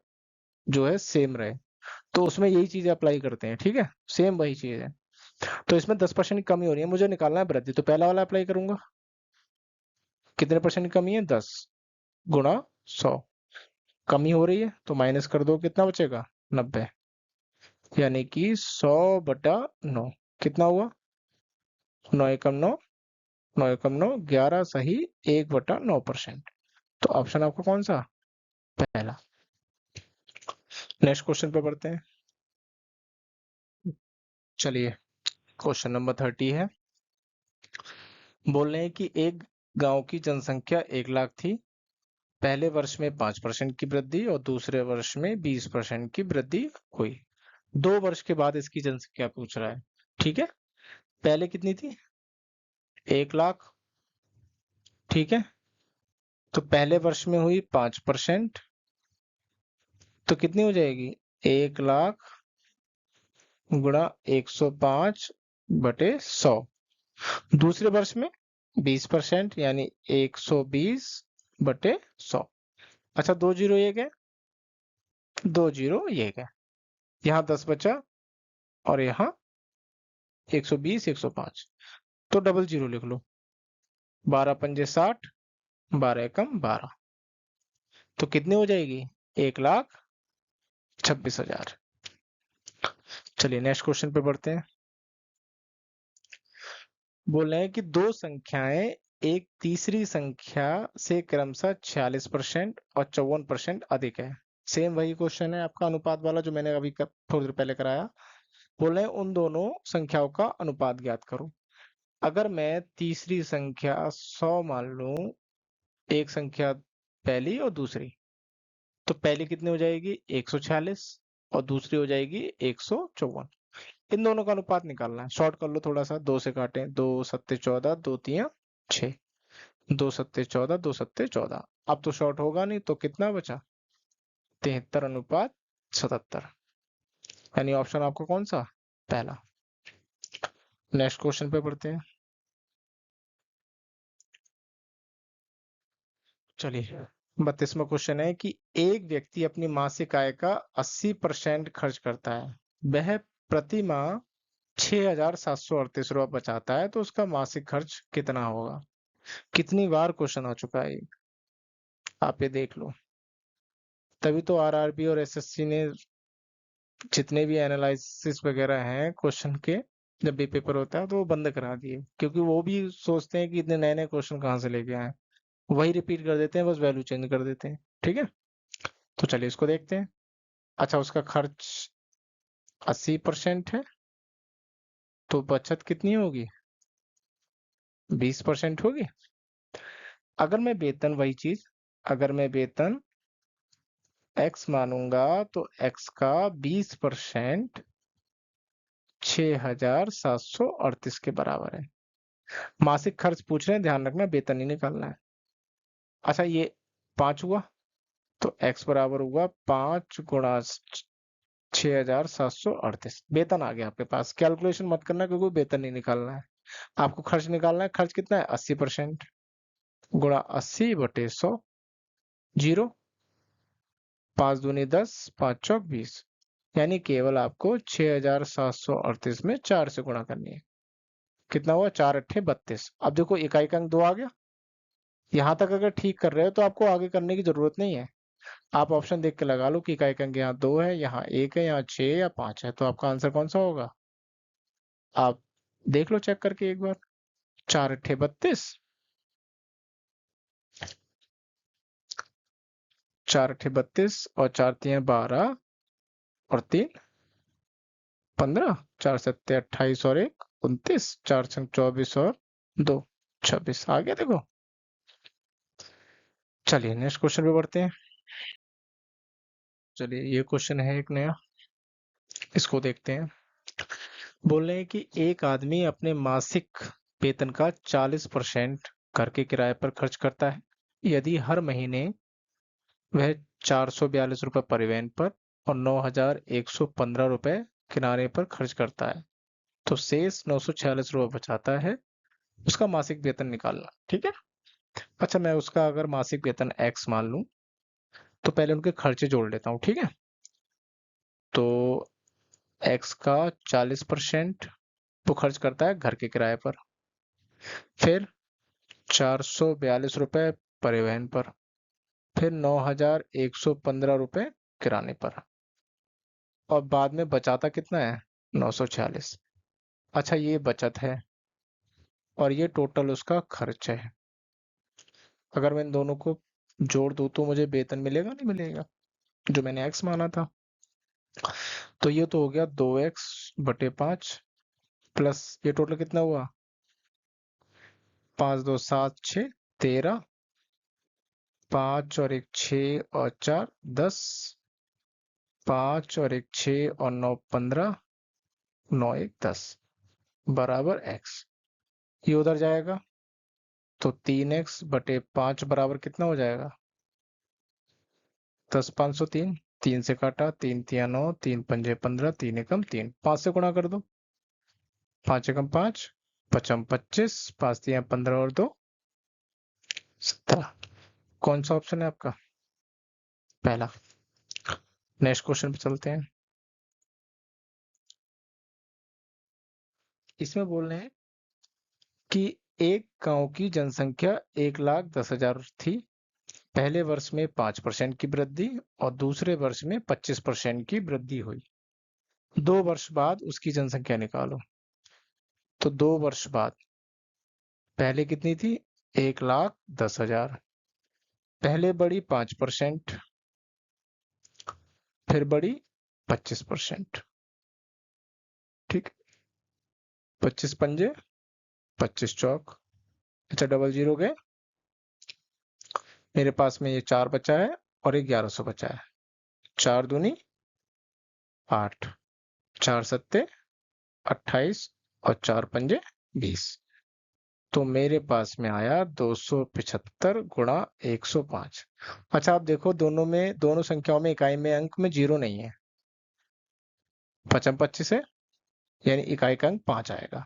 जो है सेम रहे। तो उसमें यही चीजें अप्लाई करते हैं, ठीक है, सेम वही चीज है। तो इसमें 10% की कमी हो रही है, मुझे निकालना है वृद्धि, तो पहला वाला अप्लाई करूंगा। कितने परसेंट की कमी है 10 गुणा 100, कमी हो रही है तो माइनस कर दो, कितना बचेगा 90, यानी कि 100/9 कितना हुआ 9 एकम 9, 9 एकम 9 11 सही 1/9%। तो ऑप्शन आपका कौन सा पहला। नेक्स्ट क्वेश्चन पे बढ़ते हैं। चलिए क्वेश्चन नंबर 30 है। बोल रहे हैं कि एक गांव की जनसंख्या 1 लाख थी, पहले वर्ष में 5% की वृद्धि और दूसरे वर्ष में 20% की वृद्धि हुई। 2 वर्ष के बाद इसकी जनसंख्या पूछ रहा है, ठीक है। पहले कितनी थी 1 लाख, ठीक है। तो पहले वर्ष में हुई 5%, तो कितनी हो जाएगी 1 लाख गुणा 105/100। दूसरे वर्ष में 20% यानी 120/100। अच्छा 2 जीरो ये गए, 2 जीरो ये गए, यहाँ 10 बचा और यहाँ 120 105, तो डबल जीरो लिख लो। 12 पंजे 60, 12 एकम 12, तो कितनी हो जाएगी 1,26,000। चलिए नेक्स्ट क्वेश्चन पे बढ़ते हैं। बोल रहे हैं कि दो संख्याएं एक तीसरी संख्या से क्रमशः 46% और 54% अधिक है। सेम वही क्वेश्चन है आपका अनुपात वाला जो मैंने अभी थोड़ी देर पहले कराया। बोल रहे हैं उन दोनों संख्याओं का अनुपात ज्ञात करो। अगर मैं तीसरी संख्या 100 मान लूं, एक संख्या पहली और दूसरी, तो पहली कितनी हो जाएगी 146 और दूसरी हो जाएगी 154। इन दोनों का अनुपात निकालना है, शॉर्ट कर लो थोड़ा सा, 2 से काटें, 2 सत्ते 14, 2 तियां 6, 2 सत्ते 14, 2 सत्ते 14। अब तो शॉर्ट होगा नहीं तो कितना बचा 73/77, यानी ऑप्शन आपको कौन सा पहला। नेक्स्ट क्वेश्चन पे बढ़ते हैं। चलिए 32वां क्वेश्चन है कि एक व्यक्ति अपनी मासिक आय का 80% खर्च करता है, वह प्रति माह 6,738 रुपये बचाता है, तो उसका मासिक खर्च कितना होगा। कितनी बार क्वेश्चन आ चुका है ये, आप ये देख लो। तभी तो आरआरबी और एसएससी ने जितने भी एनालिसिस वगैरह हैं क्वेश्चन के, जब भी पेपर होता है तो वो बंद करा दिए, क्योंकि वो भी सोचते हैं कि इतने नए नए क्वेश्चन कहाँ से लेके आए, वही रिपीट कर देते हैं, बस वैल्यू चेंज कर देते हैं, ठीक है। तो चलिए इसको देखते हैं। अच्छा उसका खर्च 80% है, तो बचत कितनी होगी 20% होगी। अगर मैं वेतन वही चीज, अगर मैं वेतन x मानूंगा तो x का 20% 6,738 के बराबर है। मासिक खर्च पूछ रहे हैं, ध्यान रखना वेतन ही निकालना है। अच्छा ये 5 हुआ, तो x बराबर हुआ 5 गुणा 6,738 वेतन आ गया आपके पास। कैलकुलेशन मत करना क्योंकि वेतन नहीं निकालना है, आपको खर्च निकालना है। खर्च कितना है? 80% गुणा 80/100, जीरो, 5 दूनी 10, 5 चौक 20, यानी केवल आपको 6,738 में 4 से गुणा करनी है। कितना हुआ? 4 अट्ठे 32। अब देखो इकाई का अंक 2 आ गया। यहां तक अगर ठीक कर रहे हो तो आपको आगे करने की जरूरत नहीं है। आप ऑप्शन देख के लगा लो कि इकाई का अंक यहाँ 2 है, यहाँ 1 है, यहाँ 6 या 5 है, तो आपका आंसर कौन सा होगा? आप देख लो चेक करके एक बार। 4 अट्ठे 32, 4 अट्ठे 32 और 4 तिया 12 और 3 15, 4 सत्ते 28 और 1 29, 4 छंग 24 और 2 26 आ गया देखो। चलिए नेक्स्ट क्वेश्चन पे बढ़ते हैं। चलिए ये क्वेश्चन है एक नया, इसको देखते हैं। बोल रहे हैं कि एक आदमी अपने मासिक वेतन का 40% घर के किराए पर खर्च करता है। यदि हर महीने वह 442 रुपये परिवहन पर और 9,115 रुपये किराए पर खर्च करता है, तो शेष 946 रुपये बचाता है। उसका मासिक वेतन निकालना। ठीक है। अच्छा मैं उसका अगर मासिक वेतन x मान लूं, तो पहले उनके खर्चे जोड़ लेता हूँ। ठीक है। तो x का 40% वो खर्च करता है घर के किराए पर, फिर 442 रुपये परिवहन पर, फिर 9,115 रुपये किराने पर, और बाद में बचाता कितना है? 946। अच्छा ये बचत है और ये टोटल उसका खर्च है। अगर मैं इन दोनों को जोड़ दूं तो मुझे वेतन मिलेगा नहीं मिलेगा, जो मैंने x माना था? तो ये तो हो गया 2x/5 प्लस ये टोटल कितना हुआ? 5 2 7 6 13, 5 और 1 6 और 4 10, 5 और 1 6 और 9 15, 9 1 10 बराबर x। ये उधर जाएगा तो 3x/5 बराबर कितना हो जाएगा? 10 503, 3 से काटा, 3 तिया 9, 3 पंजे 15, 3 एकम 3, 5 से गुणा कर दो, 5 एकम 5, 5 25, 5 तिया 15 और 2 17। कौन सा ऑप्शन है आपका? पहला। नेक्स्ट क्वेश्चन पे चलते हैं। इसमें बोल रहे हैं कि एक गांव की जनसंख्या 1,10,000 थी। पहले वर्ष में 5% की वृद्धि और दूसरे वर्ष में 25% की वृद्धि हुई। 2 वर्ष बाद उसकी जनसंख्या निकालो। तो 2 वर्ष बाद पहले कितनी थी? 1,10,000। पहले बढ़ी 5%, फिर बढ़ी 25%। ठीक। 25 पंजे 25 चौक। अच्छा डबल जीरो गए, मेरे पास में ये 4 बचा है और 1100 बचा है। 4 दूनी 8, 4 सत्ते 28 और 4 पंजे 20। तो मेरे पास में आया 275 गुणा 105। अच्छा आप देखो दोनों संख्याओं में इकाई में अंक में जीरो नहीं है। 25 है यानी इकाई का अंक 5 आएगा।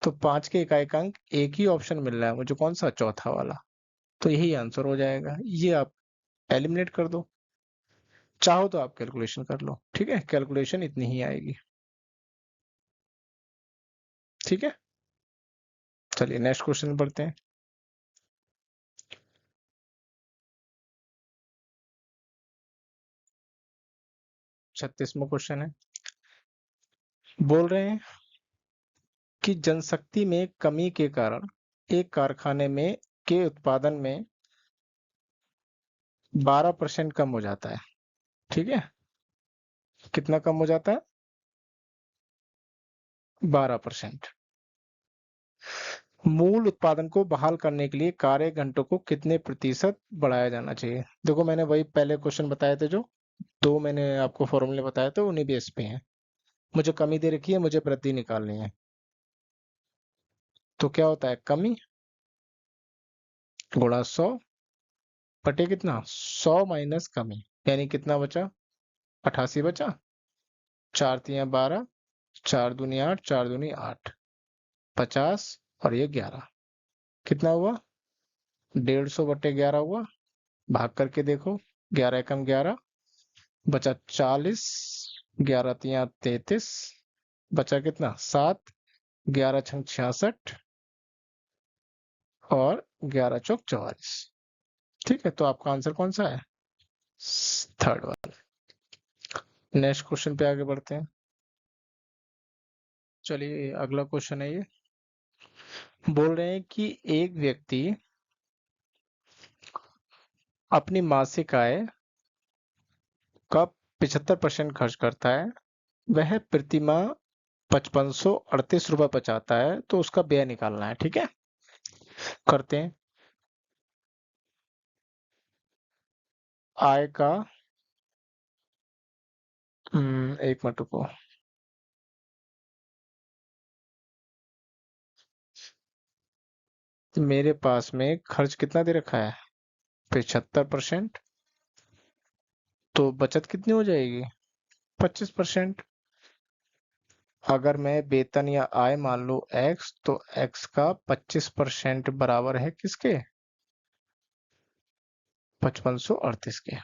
तो 5 के इकाई का अंक एक ही ऑप्शन मिल रहा है मुझे, कौन सा? चौथा वाला। तो यही आंसर हो जाएगा। ये आप एलिमिनेट कर दो, चाहो तो आप कैलकुलेशन कर लो। ठीक है, कैलकुलेशन इतनी ही आएगी। ठीक है। चलिए नेक्स्ट क्वेश्चन पढ़ते हैं। 36वां क्वेश्चन है। बोल रहे हैं कि जनशक्ति में कमी के कारण एक कारखाने में के उत्पादन में 12% कम हो जाता है। ठीक है। कितना कम हो जाता है? 12%। मूल उत्पादन को बहाल करने के लिए कार्य घंटों को कितने प्रतिशत बढ़ाया जाना चाहिए? देखो मैंने वही पहले क्वेश्चन बताए थे, जो दो मैंने आपको फॉर्मूले बताए थे उन्हीं बेस पे हैं। मुझे कमी दे रखी है, मुझे वृद्धि निकालनी है। तो क्या होता है, कमी गुणा 100 बटे कितना, 100 माइनस कमी, यानी कितना बचा, 88 बचा। 4 तिया 12, 4 दूनी 8, 4 दूनी 8, 50 और ये 11, कितना हुआ, 150 बटे 11 हुआ। भाग करके देखो, 11 एकम 11, बचा 40, 11 तिया 33, बचा कितना 7, 11 छंग 66 और 11 चौक 44। ठीक है, तो आपका आंसर कौन सा है, थर्ड वाला। नेक्स्ट क्वेश्चन पे आगे बढ़ते हैं। चलिए अगला क्वेश्चन है, ये बोल रहे हैं कि एक व्यक्ति अपनी मासिक आय का 75% खर्च करता है, वह प्रति माह 5538 रुपए बचाता है, तो उसका व्यय निकालना है। ठीक है, करते हैं। आय का एक मिनट रुको, मेरे पास में खर्च कितना दे रखा है, 75%, तो बचत कितनी हो जाएगी, 25%। अगर मैं वेतन या आय मान लो x, तो x का 25% बराबर है किसके, 5538 के।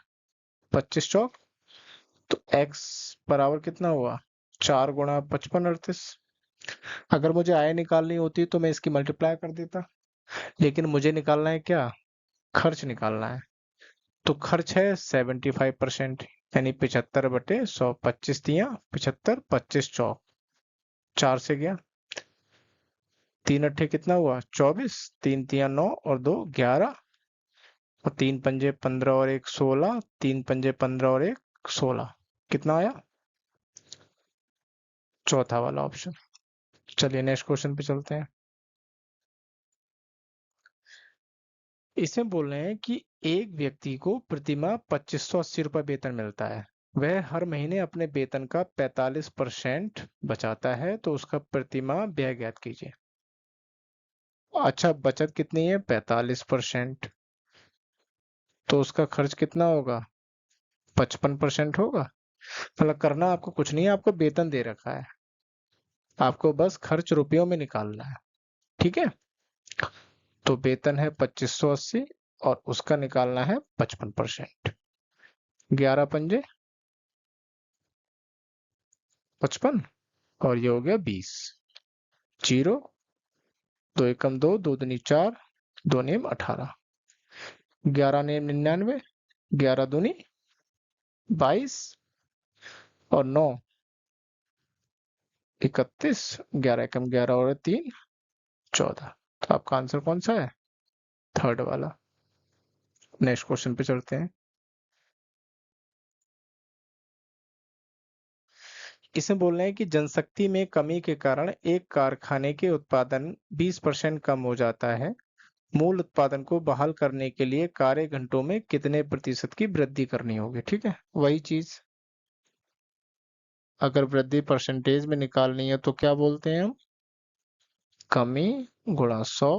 25 चौक, तो x बराबर कितना हुआ, 4 गुणा 5538। अगर मुझे आय निकालनी होती तो मैं इसकी मल्टीप्लाई कर देता, लेकिन मुझे निकालना है क्या, खर्च निकालना है। तो खर्च है 75%, यानी 75 बटे 100, 25 दिया 75, 25 चौक, 4 से गया, 3 अट्ठे कितना हुआ 24, 3 तिया 9 और 2 11, और 3 पंजे 15 और 1 16, 3 पंजे 15 और 1 16, कितना आया, चौथा वाला ऑप्शन। चलिए नेक्स्ट क्वेश्चन पे चलते हैं। इसमें बोल रहे हैं कि एक व्यक्ति को प्रतिमाह 2580 रुपये वेतन मिलता है, वह हर महीने अपने वेतन का 45% बचाता है, तो उसका प्रतिमाह व्यय ज्ञात कीजिए। अच्छा, बचत कितनी है, 45%, तो उसका खर्च कितना होगा, 55% होगा। मतलब करना आपको कुछ नहीं है, आपको वेतन दे रखा है, आपको बस खर्च रुपयों में निकालना है। ठीक है, तो वेतन है 2580 और उसका निकालना है 55%। 11 पंजे 55 और ये हो गया 20, जीरो, 2 एकम 2, 2 दूनी 4, 2 नेम 18, 11 नेम 99, 11 दूनी 22 और 9 31, 11 एकम 11 और 3 14। तो आपका आंसर कौन सा है, थर्ड वाला। नेक्स्ट क्वेश्चन पे चलते हैं। इसमें बोल रहे हैं कि जनशक्ति में कमी के कारण एक कारखाने के उत्पादन 20% कम हो जाता है, मूल उत्पादन को बहाल करने के लिए कार्य घंटों में कितने प्रतिशत की वृद्धि करनी होगी। ठीक है, वही चीज, अगर वृद्धि परसेंटेज में निकालनी है तो क्या बोलते हैं हम, कमी गुणा 100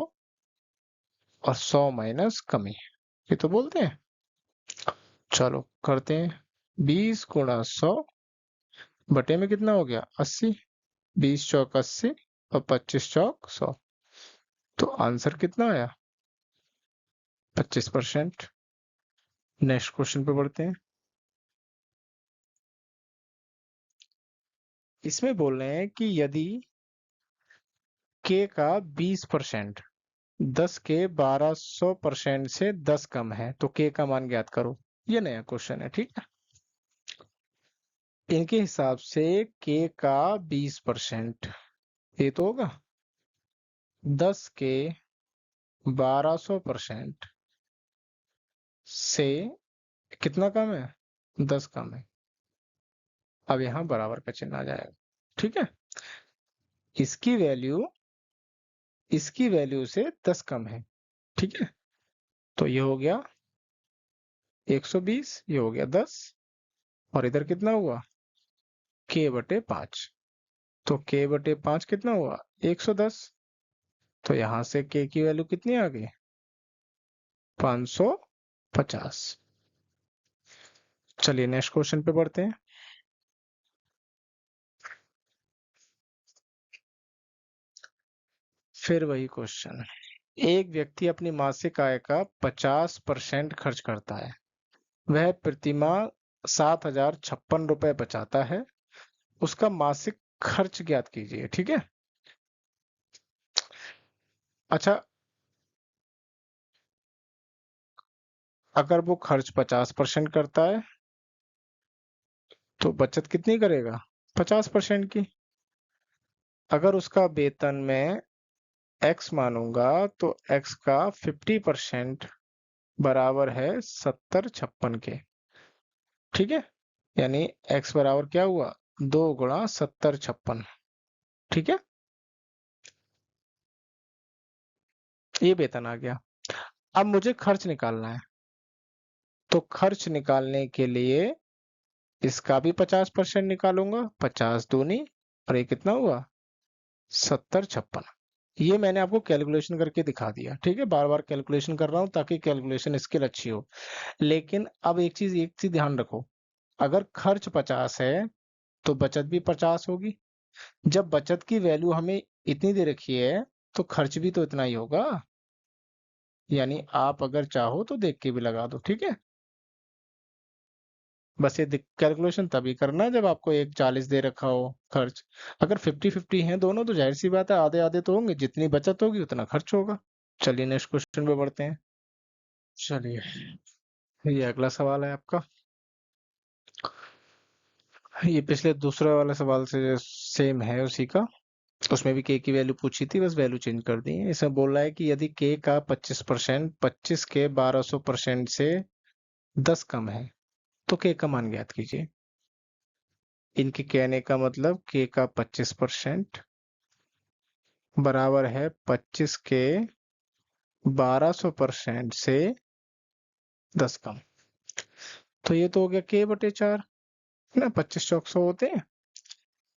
और 100 माइनस कमी, ये तो बोलते हैं। चलो करते हैं, 20 गुणा 100 बटे में कितना हो गया 80, 20 चौक 80 और 25 चौक 100, तो आंसर कितना आया, 25%। नेक्स्ट क्वेश्चन पे बढ़ते हैं। इसमें बोल रहे हैं कि यदि k का 20% 10 के 1200% से 10 कम है, तो k का मान ज्ञात करो। ये नया क्वेश्चन है, ठीक है। इनके हिसाब से k का 20% ये तो होगा 10 के 1200% से कितना कम है, 10 कम है। अब यहाँ बराबर का चिन्ह आ जाएगा, ठीक है। इसकी वैल्यू इसकी वैल्यू से 10 कम है, ठीक है। तो ये हो गया 120, ये हो गया 10, और इधर कितना हुआ k बटे 5, तो k बटे 5 कितना हुआ 110। तो यहां से के की वैल्यू कितनी आ गई? 550। चलिए नेक्स्ट क्वेश्चन पे बढ़ते हैं। फिर वही क्वेश्चन। एक व्यक्ति अपनी मासिक आय का 50% खर्च करता है। वह प्रतिमाह 7,056 रुपए बचाता है। उसका मासिक खर्च ज्ञात कीजिए। ठीक है। अच्छा, अगर वो खर्च 50% करता है तो बचत कितनी करेगा? 50% की। अगर उसका वेतन में एक्स मानूंगा तो एक्स का 50% बराबर है 70 56 के। ठीक है। यानी एक्स बराबर क्या हुआ? 2 गुणा 70 56। ठीक है। ये वेतन आ गया। अब मुझे खर्च निकालना है। तो खर्च निकालने के लिए इसका भी 50% निकालूंगा। 50 दूनी, और ये कितना हुआ? 70 56। ये मैंने आपको कैलकुलेशन करके दिखा दिया। ठीक है। बार बार कैलकुलेशन कर रहा हूं ताकि कैलकुलेशन स्किल अच्छी हो। लेकिन अब एक चीज ध्यान रखो। अगर खर्च 50 है तो बचत भी 50 होगी। जब बचत की वैल्यू हमें इतनी दे रखी है तो खर्च भी तो इतना ही होगा। यानी आप अगर चाहो तो देख के भी लगा दो। ठीक है। बस ये कैलकुलेशन तभी करना है जब आपको एक 40 दे रखा हो खर्च। अगर 50 50 है दोनों तो जाहिर सी बात है आधे आधे तो होंगे। जितनी बचत होगी उतना खर्च होगा। चलिए नेक्स्ट क्वेश्चन पे बढ़ते हैं। चलिए, ये अगला सवाल है आपका। ये पिछले दूसरा वाला सवाल से सेम है उसी का। उसमें भी के की वैल्यू पूछी थी, बस वैल्यू चेंज कर दी है। इसमें बोल रहा है कि यदि के का 25% 25 के 1200% से 10 कम है तो के का मान ज्ञात कीजिए। इनके कहने का मतलब के का 25% बराबर है 25 के 1200% से 10 कम। तो ये तो हो गया के बटे 4 ना। 25 चौक 100 होते हैं।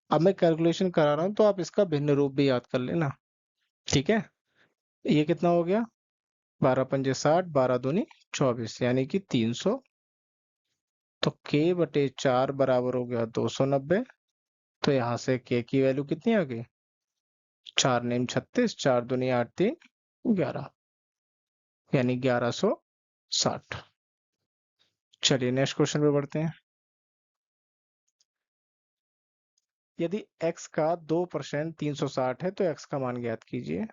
अब मैं कैलकुलेशन करा रहा हूं तो आप इसका भिन्न रूप भी याद कर लेना। ठीक है। ये कितना हो गया? 12 पंजे 60, 12 दूनी 24, यानी कि 300। तो के बटे 4 बराबर हो गया 290। तो यहाँ से के की वैल्यू कितनी आ गई? 4 नेम 36, 4 दूनी 8 3 11, यानी 1160। चलिए नेक्स्ट क्वेश्चन पे बढ़ते हैं। यदि x का 2% 360 है तो x का मान ज्ञात कीजिए।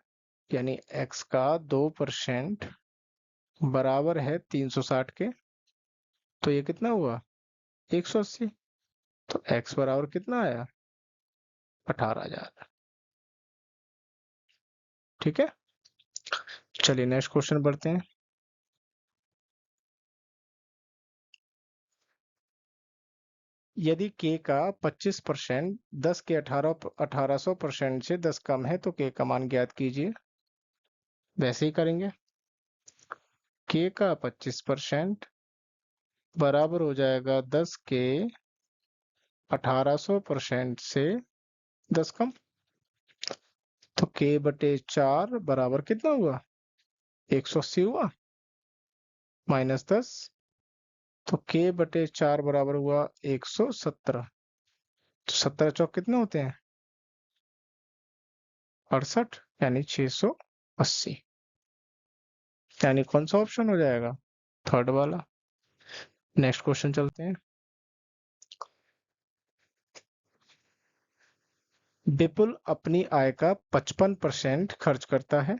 यानी x का 2% बराबर है 360 के। तो ये कितना हुआ? 180। तो x बराबर कितना आया? 18,000। ठीक है। चलिए नेक्स्ट क्वेश्चन बढ़ते हैं। यदि k का 25% 10 के 1800% से 10 कम है तो k का मान ज्ञात कीजिए। वैसे ही करेंगे। k का 25% बराबर हो जाएगा 10 के 1800% से 10 कम। तो k बटे 4 बराबर कितना हुआ? 180 हुआ। -10। तो k बटे 4 बराबर हुआ 117। तो 17 चौक कितने होते हैं? 68, यानी 680। यानी कौन सा ऑप्शन हो जाएगा? थर्ड वाला। नेक्स्ट क्वेश्चन चलते हैं। विपुल अपनी आय का 55% खर्च करता है।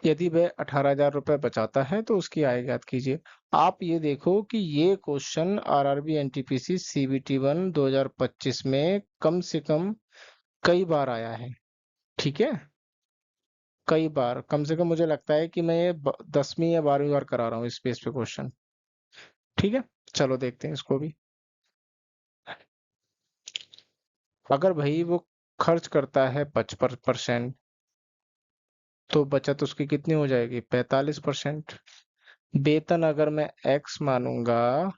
यदि वह 18,000 रुपए बचाता है तो उसकी आय ज्ञात कीजिए। आप ये देखो कि ये क्वेश्चन आरआरबी एनटीपीसी सीबीटी 1 2025 में कम से कम कई बार आया है। ठीक है। कई बार, कम से कम मुझे लगता है कि मैं ये 10वीं या 12वीं बार करा रहा हूँ इस बेस पे क्वेश्चन। ठीक है। चलो देखते हैं इसको भी। अगर भाई वो खर्च करता है 55%, तो बचत उसकी कितनी हो जाएगी? 45%। वेतन अगर मैं एक्स मानूंगा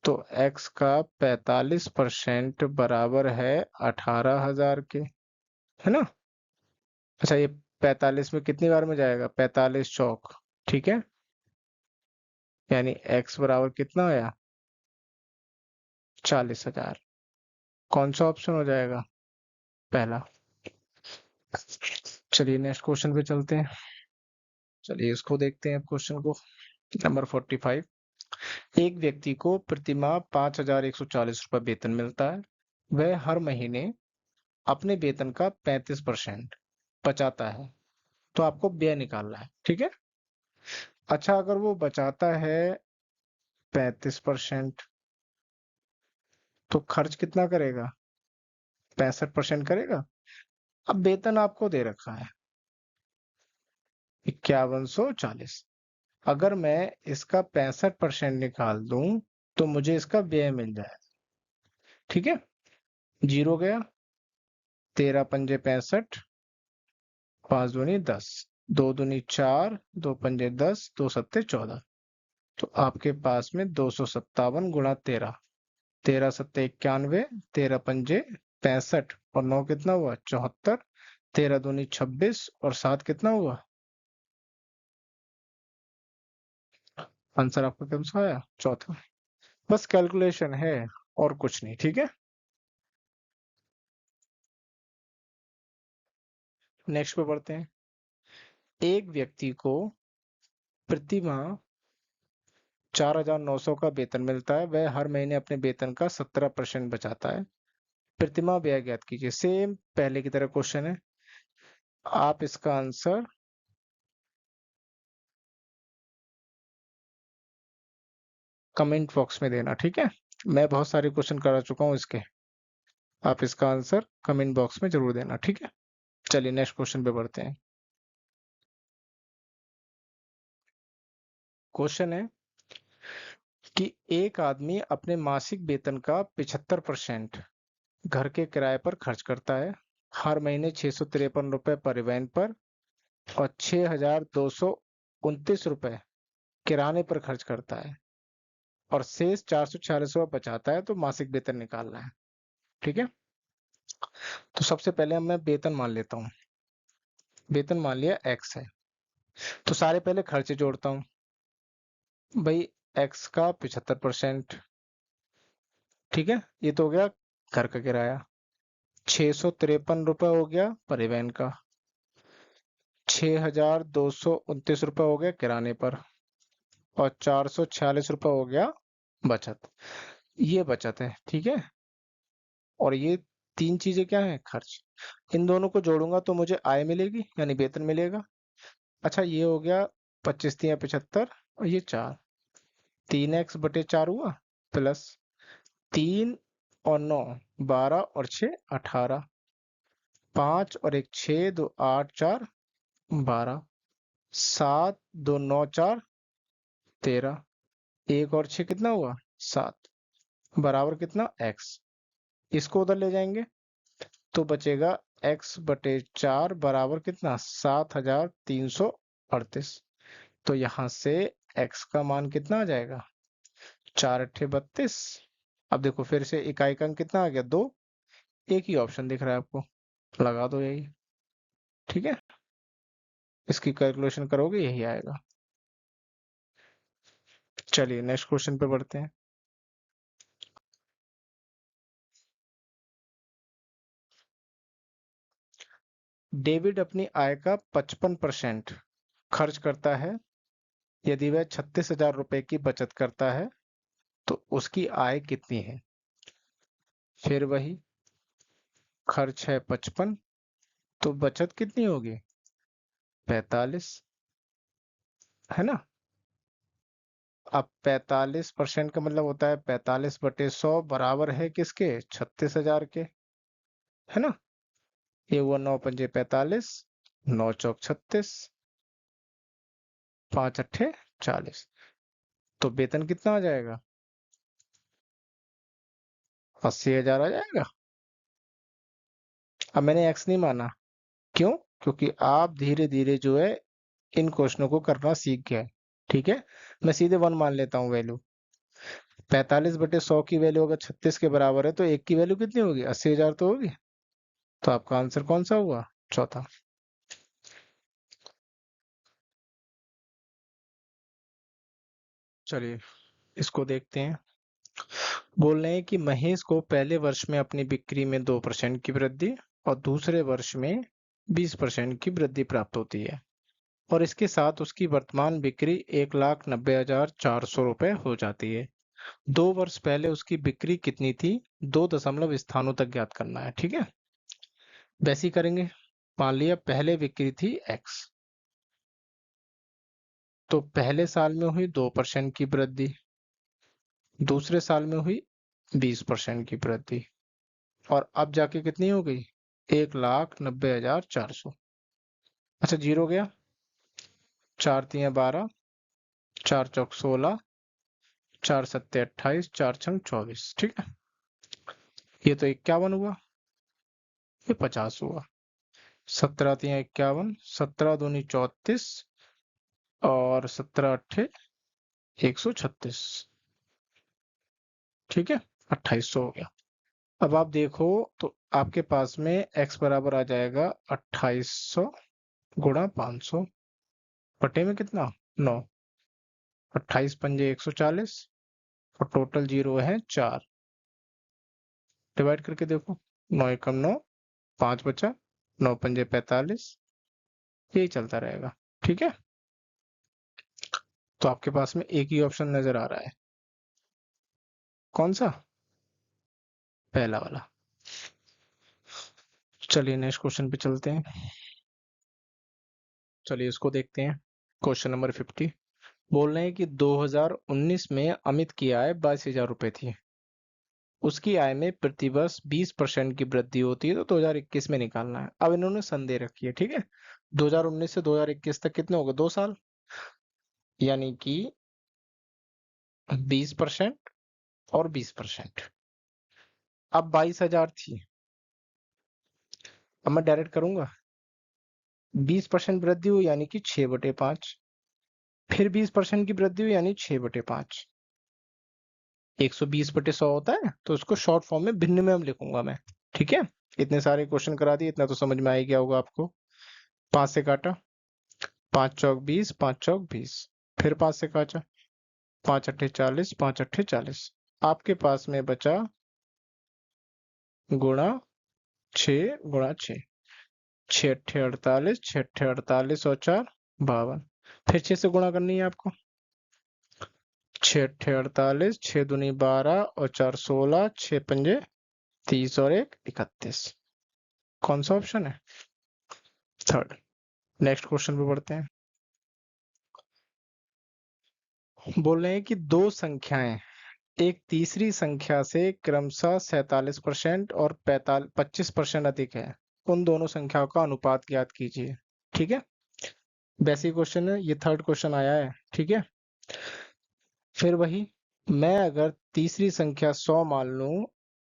तो x का 45% बराबर है 18,000 के, है ना। अच्छा, ये 45 में कितनी बार में जाएगा, 45 चौक, ठीक है। यानी x बराबर कितना आया, 40,000। कौन सा ऑप्शन हो जाएगा, पहला। चलिए नेक्स्ट क्वेश्चन पे चलते हैं। चलिए इसको देखते हैं क्वेश्चन को। नंबर 45। एक व्यक्ति को प्रतिमाह 5,140 रुपये वेतन मिलता है। वह हर महीने अपने वेतन का 35% बचाता है। तो आपको व्यय निकालना है, ठीक है। अच्छा, अगर वो बचाता है 35%, तो खर्च कितना करेगा, 65% करेगा। अब वेतन आपको दे रखा है 5140। अगर मैं इसका 65% निकाल दूं तो मुझे इसका व्यय मिल जाए, ठीक है। जीरो गया, 13 पंजे 65, 5 दूनी 10, 2 दूनी 4, 2 पंजे 10, 2 सत्ते 14। तो आपके पास में 257 गुणा 13, 13 सत्ते 91, 13 पंजे 65 और 9 कितना हुआ, 74, 13 दूनी 26 और 7 कितना हुआ। आंसर आपका कौन सा आया, चौथा। बस कैलकुलेशन है और कुछ नहीं, ठीक है। नेक्स्ट पे बढ़ते हैं। एक व्यक्ति को प्रति माह 4,900 का वेतन मिलता है। वह हर महीने अपने वेतन का 17% बचाता है। प्रतिमाह व्यय ज्ञात कीजिए। सेम पहले की तरह क्वेश्चन है। आप इसका आंसर कमेंट बॉक्स में देना, ठीक है। मैं बहुत सारे क्वेश्चन करा चुका हूँ इसके। आप इसका आंसर कमेंट बॉक्स में जरूर देना, ठीक है। चलिए नेक्स्ट क्वेश्चन पे बढ़ते हैं। क्वेश्चन है कि एक आदमी अपने मासिक वेतन का 75% घर के किराए पर खर्च करता है। हर महीने 653 रुपए परिवहन पर और 6,229 रुपए किराने पर खर्च करता है और शेष 446 रुपए बचाता है। तो मासिक वेतन निकालना है, ठीक है। तो सबसे पहले मैं वेतन मान लेता हूँ। वेतन मान लिया x है। तो सारे पहले खर्चे जोड़ता हूँ भाई। x का 75%, ठीक है। ये तो हो गया घर का किराया। 653 रुपए हो गया परिवहन का। 6,229 रुपए हो गया किराने पर और 446 रुपए हो गया बचत। ये बचत है, ठीक है। और ये तीन चीजें क्या है, खर्च। इन दोनों को जोड़ूंगा तो मुझे आय मिलेगी, यानी वेतन मिलेगा। अच्छा, ये हो गया 25 × 75 और ये 4, 3x/4 हुआ प्लस 3 और 9, 12 और 6 18, 5 और 1 6, 2 8 4 12, 7 2 9 4 13, 1 और 6 कितना हुआ 7, बराबर कितना x। इसको उधर ले जाएंगे तो बचेगा x/4 बराबर कितना 7,338। तो यहाँ से x का मान कितना आ जाएगा, 4 × 8 = 32। अब देखो फिर से इकाई का अंक कितना आ गया, 2। एक ही ऑप्शन दिख रहा है आपको, लगा दो यही, ठीक है। इसकी कैलकुलेशन करोगे यही आएगा। चलिए नेक्स्ट क्वेश्चन पे बढ़ते हैं। डेविड अपनी आय का 55% खर्च करता है। यदि वह 36,000 रुपए की बचत करता है तो उसकी आय कितनी है। फिर वही खर्च है 55, तो बचत कितनी होगी 45, है ना। अब 45% का मतलब होता है 45/100 बराबर है किसके, 36,000 के, है ना। ये हुआ 9 पंजे 45, 9 चौक 36, 5 अट्ठे 40। तो वेतन कितना आ जाएगा, 80,000 आ जाएगा। अब मैंने एक्स नहीं माना, क्यों, क्योंकि आप धीरे धीरे जो है इन क्वेश्चनों को करना सीख गए, ठीक है। मैं सीधे 1 मान लेता हूँ वैल्यू। 45/100 की वैल्यू अगर 36 के बराबर है तो 1 की वैल्यू कितनी होगी? 80,000 तो होगी। तो आपका आंसर कौन सा हुआ? चौथा। चलिए इसको देखते हैं। बोल रहे हैं कि महेश को पहले वर्ष में अपनी बिक्री में 2% की वृद्धि और दूसरे वर्ष में 20% की वृद्धि प्राप्त होती है और इसके साथ उसकी वर्तमान बिक्री 1,90,400 रुपये हो जाती है। 2 वर्ष पहले उसकी बिक्री कितनी थी? 2 दशमलव स्थानों तक ज्ञात करना है। ठीक है, वैसे ही करेंगे। मान लिया पहले बिक्री थी x, तो पहले साल में हुई 2% की वृद्धि, दूसरे साल में हुई 20% की वृद्धि और अब जाके कितनी हो गई? 1,90,400। अच्छा, जीरो गया। 4×3 = 12, 4×4 = 16, 4×7 = 28, 4×6 = 24। ठीक है, ये तो 51 हुआ, ये 50 हुआ। 17×3 = 51, 17×2 = 34 और 17×8 = 136। ठीक है, 2800 हो गया। अब आप देखो तो आपके पास में x बराबर आ जाएगा 2800 गुणा 500 बटे में कितना? 9। 28×5 = 140 और टोटल जीरो है 4। डिवाइड करके देखो, 9×1 = 9, 5 बचा, 9×5 = 45। यही चलता रहेगा। ठीक है, तो आपके पास में एक ही ऑप्शन नजर आ रहा है। कौन सा? पहला वाला। चलिए नेक्स्ट क्वेश्चन पे चलते हैं। चलिए इसको देखते हैं। Question number 50। बोल रहे हैं कि 2019 में अमित की आय 22,000 रुपए थी। उसकी आय में प्रतिवर्ष 20% की वृद्धि होती है, तो 2021 में निकालना है। अब इन्होंने सन दे रखी है। ठीक है, 2019 से 2021 तक कितने हो गए? 2 साल, यानी कि 20% और 20%। अब 22,000 थी, अब मैं डायरेक्ट करूंगा। 20% वृद्धि हुई यानी कि 6/5, फिर 20% की वृद्धि हुई यानी 6/5। 120/100 होता है, तो उसको शॉर्ट फॉर्म में भिन्न में हम लिखूंगा मैं। ठीक है, इतने सारे क्वेश्चन करा दिए, इतना तो समझ में आ ही गया होगा आपको। 5 से काटा, 5×4 = 20, 5×4 = 20, फिर 5 से काटा, 5×8 = 40, 5×8 = 40। आपके पास में बचा गुणा 6×6, 6×8 = 48, 6×8 = 48 और 4 = 52। फिर 6 से गुणा करनी है आपको। 6×8 = 48, 6×2 = 12 और 4 = 16, 6×5 = 30 और 1 = 31। कौन सा ऑप्शन है? थर्ड। नेक्स्ट क्वेश्चन पे बढ़ते हैं। बोल रहे हैं कि दो संख्याएं एक तीसरी संख्या से क्रमशः 47% और 25% अधिक है। उन दोनों संख्याओं का अनुपात ज्ञात कीजिए। ठीक है, बेसिक क्वेश्चन है ये, थर्ड क्वेश्चन आया है। ठीक है, फिर वही, मैं अगर तीसरी संख्या 100 मान लूं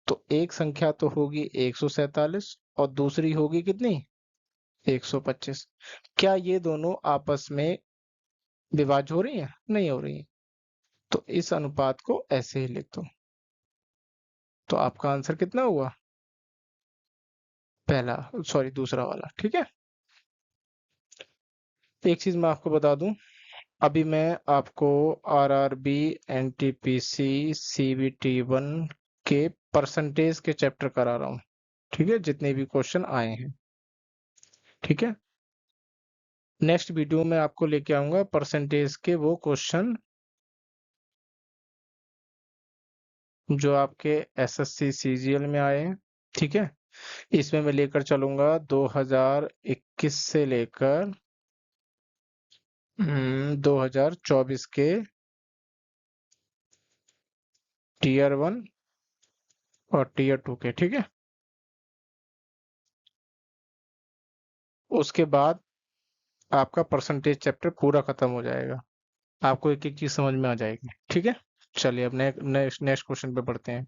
तो एक संख्या तो होगी 147 और दूसरी होगी कितनी? 125। क्या ये दोनों आपस में विभाज्य हो रही है? नहीं हो रही। तो इस अनुपात को ऐसे ही लिख दो। तो आपका आंसर कितना हुआ? पहला, सॉरी दूसरा वाला। ठीक है, एक चीज मैं आपको बता दूं, अभी मैं आपको आरआरबी, एनटीपीसी, सीबीटी 1 के परसेंटेज के चैप्टर करा रहा हूँ। ठीक है, जितने भी क्वेश्चन आए हैं। ठीक है, नेक्स्ट वीडियो में आपको लेके आऊंगा परसेंटेज के वो क्वेश्चन जो आपके एसएससी सीजीएल में आए हैं। ठीक है, इसमें मैं लेकर चलूंगा 2021 से लेकर 2024 के Tier 1 और Tier 2 के। ठीक है, उसके बाद आपका परसेंटेज चैप्टर पूरा खत्म हो जाएगा, आपको एक एक चीज समझ में आ जाएगी। ठीक है, चलिए अब नेक्स्ट नेक्स्ट क्वेश्चन पे बढ़ते हैं।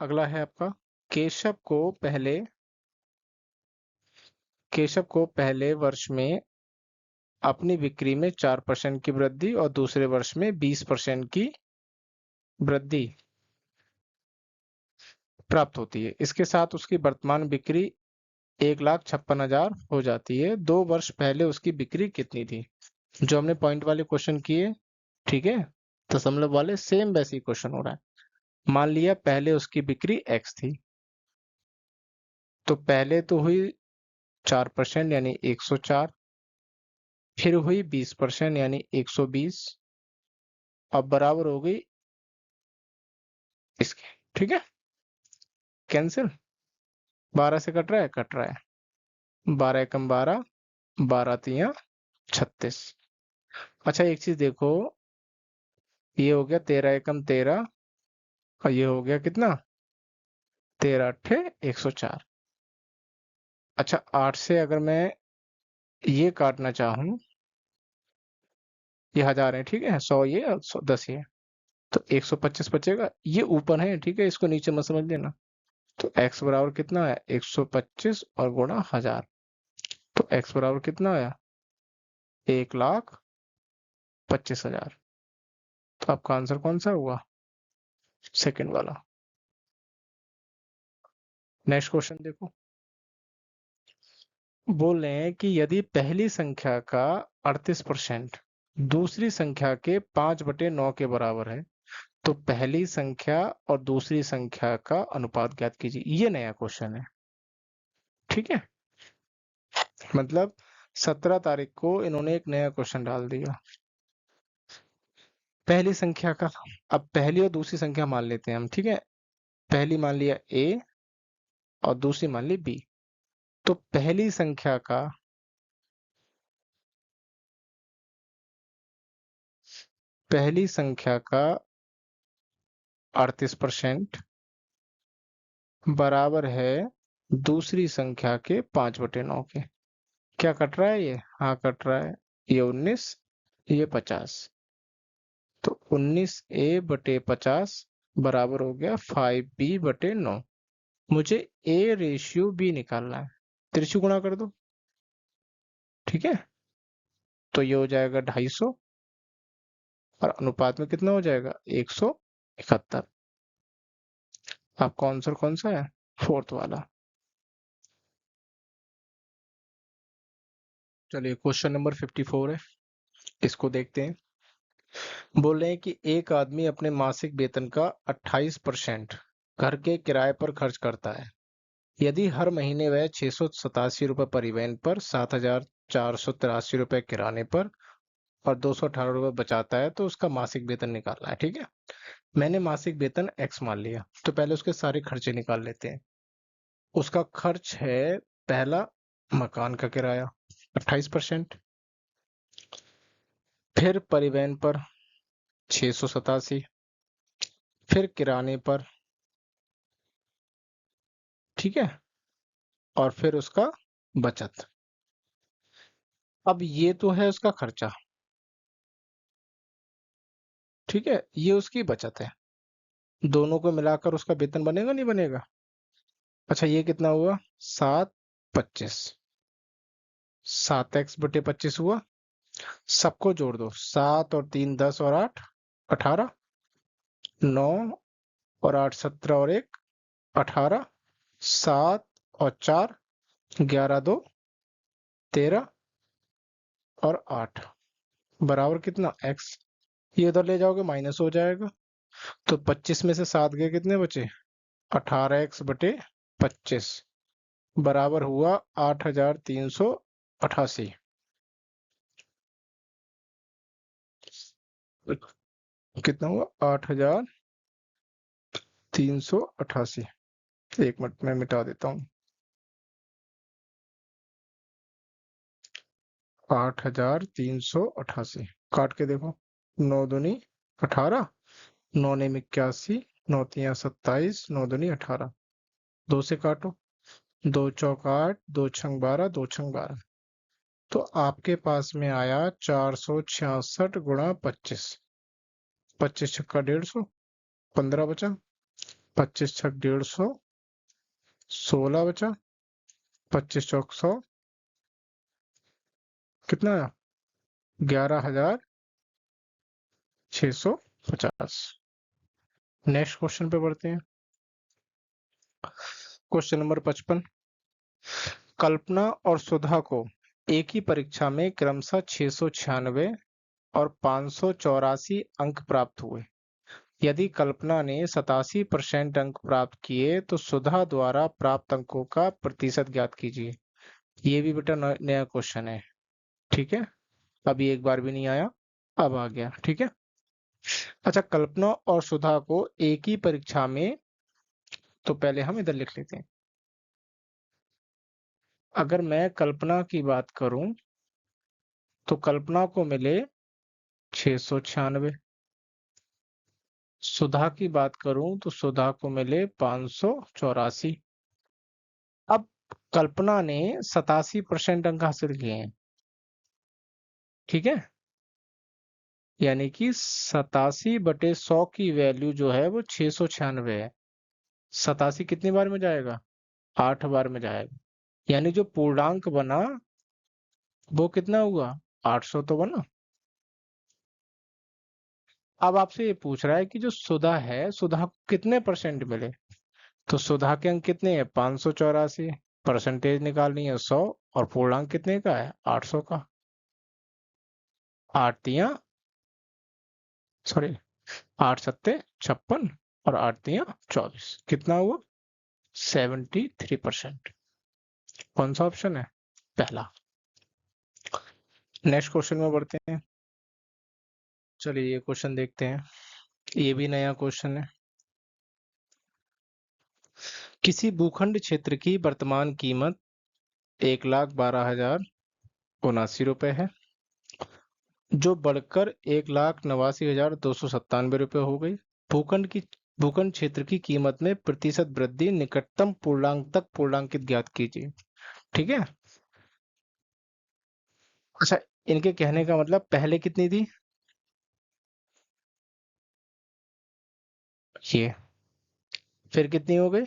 अगला है आपका, केशव को पहले केशव को पहले वर्ष में अपनी बिक्री में 4% की वृद्धि और दूसरे वर्ष में 20% की वृद्धि प्राप्त होती है। इसके साथ उसकी वर्तमान बिक्री 1,56,000 हो जाती है। 2 वर्ष पहले उसकी बिक्री कितनी थी? जो हमने पॉइंट वाले क्वेश्चन किए, ठीक है, दशमलव वाले, सेम वैसे ही क्वेश्चन हो रहा है। मान लिया पहले उसकी बिक्री x थी, तो पहले तो हुई 4% यानी 104, फिर हुई 20% यानी 120, अब बराबर हो गई इसके, ठीक है, कैंसिल। 12 से कट रहा है, कट रहा है, 12 एकम 12, 12 तिया 36। अच्छा एक चीज देखो, ये हो गया 13 एकम 13, और ये हो गया कितना, 13 अट्ठे 104। अच्छा 8 से अगर मैं ये काटना चाहूं, ये हजार है, ठीक है, 100 ये और 10 ये, तो 125 बचेगा। ये ऊपर है, ठीक है, इसको नीचे मत समझ लेना। तो x बराबर कितना है, 125 और गुणा 1000, तो x बराबर कितना आया, 1,25,000। तो आपका आंसर कौन सा हुआ, सेकंड वाला। नेक्स्ट क्वेश्चन देखो, बोल रहे हैं कि यदि पहली संख्या का 38% दूसरी संख्या के 5/9 के बराबर है, तो पहली संख्या और दूसरी संख्या का अनुपात ज्ञात कीजिए। ये नया क्वेश्चन है, ठीक है, मतलब 17 तारीख को इन्होंने एक नया क्वेश्चन डाल दिया पहली संख्या का। अब पहली और दूसरी संख्या मान लेते हैं हम, ठीक है, पहली मान लिया a और दूसरी मान ली b। तो पहली संख्या का 38% बराबर है दूसरी संख्या के 5/9 के। क्या कट रहा है ये, हाँ कट रहा है, ये 19, ये 50, तो 19a/50 बराबर हो गया 5b/9। मुझे a रेशियो b निकालना है, त्रिशु गुणा कर दो, ठीक है, तो ये हो जाएगा 250, और अनुपात में कितना हो जाएगा, 171। आपका आंसर कौन सा है, फोर्थ वाला। चलिए क्वेश्चन नंबर 54 है, इसको देखते हैं। बोल रहे हैं कि एक आदमी अपने मासिक वेतन का 28% घर के किराए पर खर्च करता है। यदि हर महीने वह 687 रुपये परिवहन पर, 7,483 रुपये किराने पर और 218 रुपये बचाता है, तो उसका मासिक वेतन निकालना है, ठीक है। मैंने मासिक वेतन x मान लिया, तो पहले उसके सारे खर्चे निकाल लेते हैं। उसका खर्च है, पहला मकान का किराया 28%, फिर परिवहन पर 687, फिर किराने पर, ठीक है, और फिर उसका बचत। अब ये तो है उसका खर्चा, ठीक है, ये उसकी बचत है। दोनों को मिलाकर उसका वेतन बनेगा नहीं बनेगा। अच्छा ये कितना हुआ, 725, 7x/25 हुआ। सबको जोड़ दो, 7 और 3 10 और 8 18, 9 और 8 17 और 1 18, 7 और 4 11 2 13 और 8 बराबर कितना, x। ये उधर ले जाओगे माइनस हो जाएगा, तो 25 में से 7 गए, कितने बचे, 18x/25 बराबर हुआ 8,388। कितना हुआ, 8,388। एक मिनट में मिटा देता हूँ, 8,388 काट के देखो, 9 दूनी 18, 9 ने 81, 9 तिया 27, 9 दूनी 18, 2 से काटो, 2 चौक 8, 2 छंग 12, 2 छंग 12, तो आपके पास में आया 466 गुणा 25, 25 छक्का 150, 15 बचा, 25 छक 150, 16 बचा, 25 चौक 100, कितना आया 11,650। नेक्स्ट क्वेश्चन पे बढ़ते हैं। Question number 55। कल्पना और सुधा को एक ही परीक्षा में क्रमशः 696 और 584 अंक प्राप्त हुए। यदि कल्पना ने 87% अंक प्राप्त किए तो सुधा द्वारा प्राप्त अंकों का प्रतिशत ज्ञात कीजिए। ये भी बेटा नया क्वेश्चन है, ठीक है। अभी एक बार भी नहीं आया, अब आ गया, ठीक है। अच्छा, कल्पना और सुधा को एक ही परीक्षा में, तो पहले हम इधर लिख लेते हैं। अगर मैं कल्पना की बात करूं तो कल्पना को मिले 696। सुधा की बात करूं तो सुधा को मिले 584। अब कल्पना ने 87% अंक हासिल किए हैं, ठीक है। यानी कि 87/100 की वैल्यू जो है वो 696 है। 87 कितनी बार में जाएगा? 8 बार में जाएगा। यानी जो पूर्णांक बना वो कितना हुआ? 800 तो बना। अब आपसे ये पूछ रहा है कि जो सुधा है, सुधा को कितने परसेंट मिले। तो सुधा के अंक कितने हैं? 584। परसेंटेज निकालनी है 100, और पूर्णांक कितने का है? 800 का। 8 तिया सॉरी 8 सत्ते 56 और 8 तिया 24। कितना हुआ? 73%। कौन सा ऑप्शन है? पहला। नेक्स्ट क्वेश्चन में बढ़ते हैं। चलिए ये क्वेश्चन देखते हैं, ये भी नया क्वेश्चन है। किसी भूखंड क्षेत्र की वर्तमान कीमत 1,12,079 रुपए है, जो बढ़कर 1,89,297 रुपए हो गई। भूखंड क्षेत्र की कीमत में प्रतिशत वृद्धि निकटतम पूर्णांक तक पूर्णांकित ज्ञात कीजिए, ठीक है। अच्छा, इनके कहने का मतलब पहले कितनी थी? ये फिर कितनी हो गई?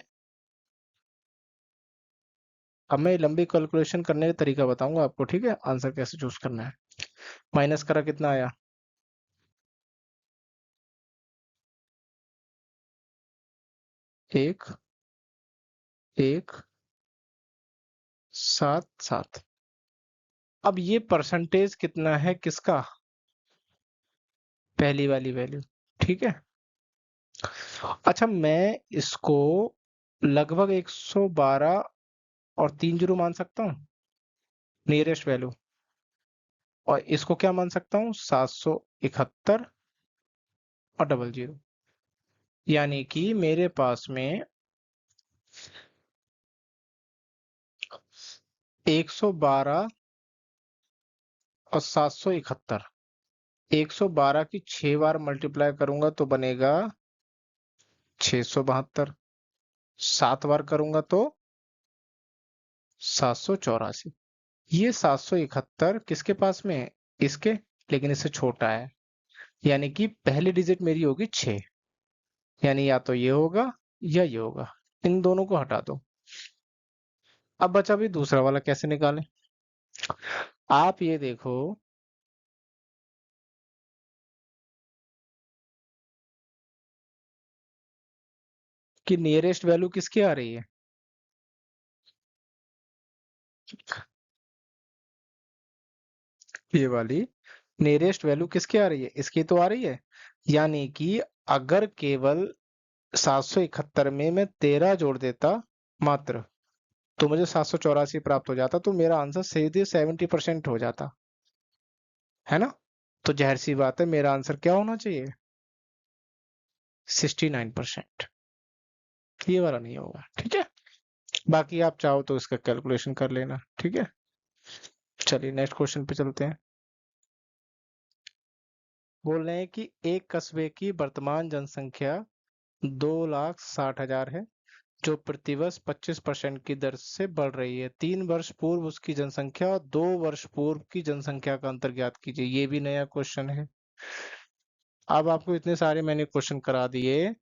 अब मैं लंबी कैलकुलेशन करने का तरीका बताऊंगा आपको, ठीक है। आंसर कैसे चूज करना है। माइनस करा कितना आया? 1,1,7,7। अब ये परसेंटेज कितना है किसका? पहली वाली वैल्यू, ठीक है। अच्छा, मैं इसको लगभग 112 और 3 जीरो मान सकता हूँ, नियरेस्ट वैल्यू। और इसको क्या मान सकता हूँ? 771 और 00। यानी कि मेरे पास में 112 और 771। 112 की 6 बार मल्टीप्लाई करूंगा तो बनेगा 672। 7 बार करूंगा तो 784। ये 771 किसके पास में है? इसके, लेकिन इससे छोटा है। यानी कि पहली डिजिट मेरी होगी 6। यानी या तो ये होगा या ये होगा। इन दोनों को हटा दो। अब बचा भी दूसरा वाला, कैसे निकालें? आप ये देखो कि नियरेस्ट वैल्यू किसकी आ रही है। ये वाली नियरेस्ट वैल्यू किसकी आ रही है? इसकी तो आ रही है। यानी कि अगर केवल 771 में मैं 13 जोड़ देता मात्र, तो मुझे 784 प्राप्त हो जाता, तो मेरा आंसर सीधे 70% हो जाता, है ना। तो जाहिर सी बात है मेरा आंसर क्या होना चाहिए? 69%। ये वाला नहीं होगा, ठीक है। बाकी आप चाहो तो इसका कैलकुलेशन कर लेना, ठीक है। चलिए नेक्स्ट क्वेश्चन पे चलते हैं। बोल रहे हैं कि एक कस्बे की वर्तमान जनसंख्या 2,60,000 है, जो प्रतिवर्ष 25% की दर से बढ़ रही है। 3 वर्ष पूर्व उसकी जनसंख्या और 2 वर्ष पूर्व की जनसंख्या का अंतर ज्ञात कीजिए। ये भी नया क्वेश्चन है। अब आपको इतने सारे मैंने क्वेश्चन करा दिए,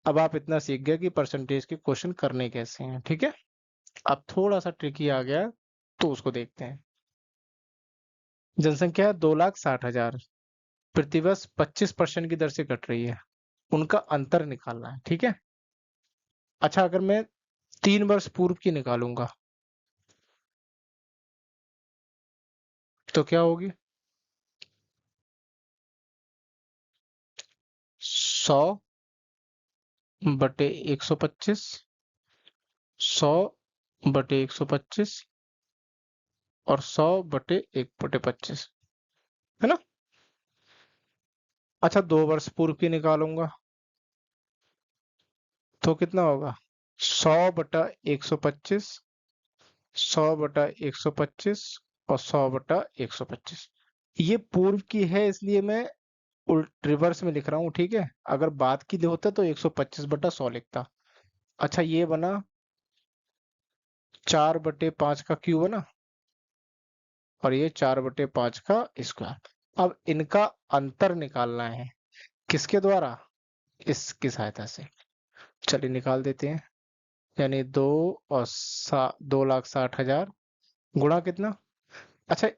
अब आप इतना सीख गए कि परसेंटेज के क्वेश्चन करने कैसे हैं, ठीक है। अब थोड़ा सा ट्रिकी आ गया, तो उसको देखते हैं। जनसंख्या है 2,60,000, प्रतिवर्ष 25% की दर से घट रही है, उनका अंतर निकालना है। ठीक है। अच्छा, अगर मैं 3 वर्ष पूर्व की निकालूंगा तो क्या होगी? 100/125, 100/125 और 100/1/25, है ना? अच्छा, 2 वर्ष पूर्व की निकालूंगा तो कितना होगा? 100/125, 100/125 और 100/125। ये पूर्व की है, इसलिए मैं उल्ट रिवर्स में लिख रहा हूँ। ठीक है। अगर बाद की होता तो 125/100 लिखता। अच्छा, ये बना 4/5 का क्यूब, है ना? और ये 4/5 का स्क्वायर। अब इनका अंतर निकालना है, किसके द्वारा? इसकी सहायता से। चलिए निकाल देते हैं। यानी 2,60,000 गुणा कितना? अच्छा,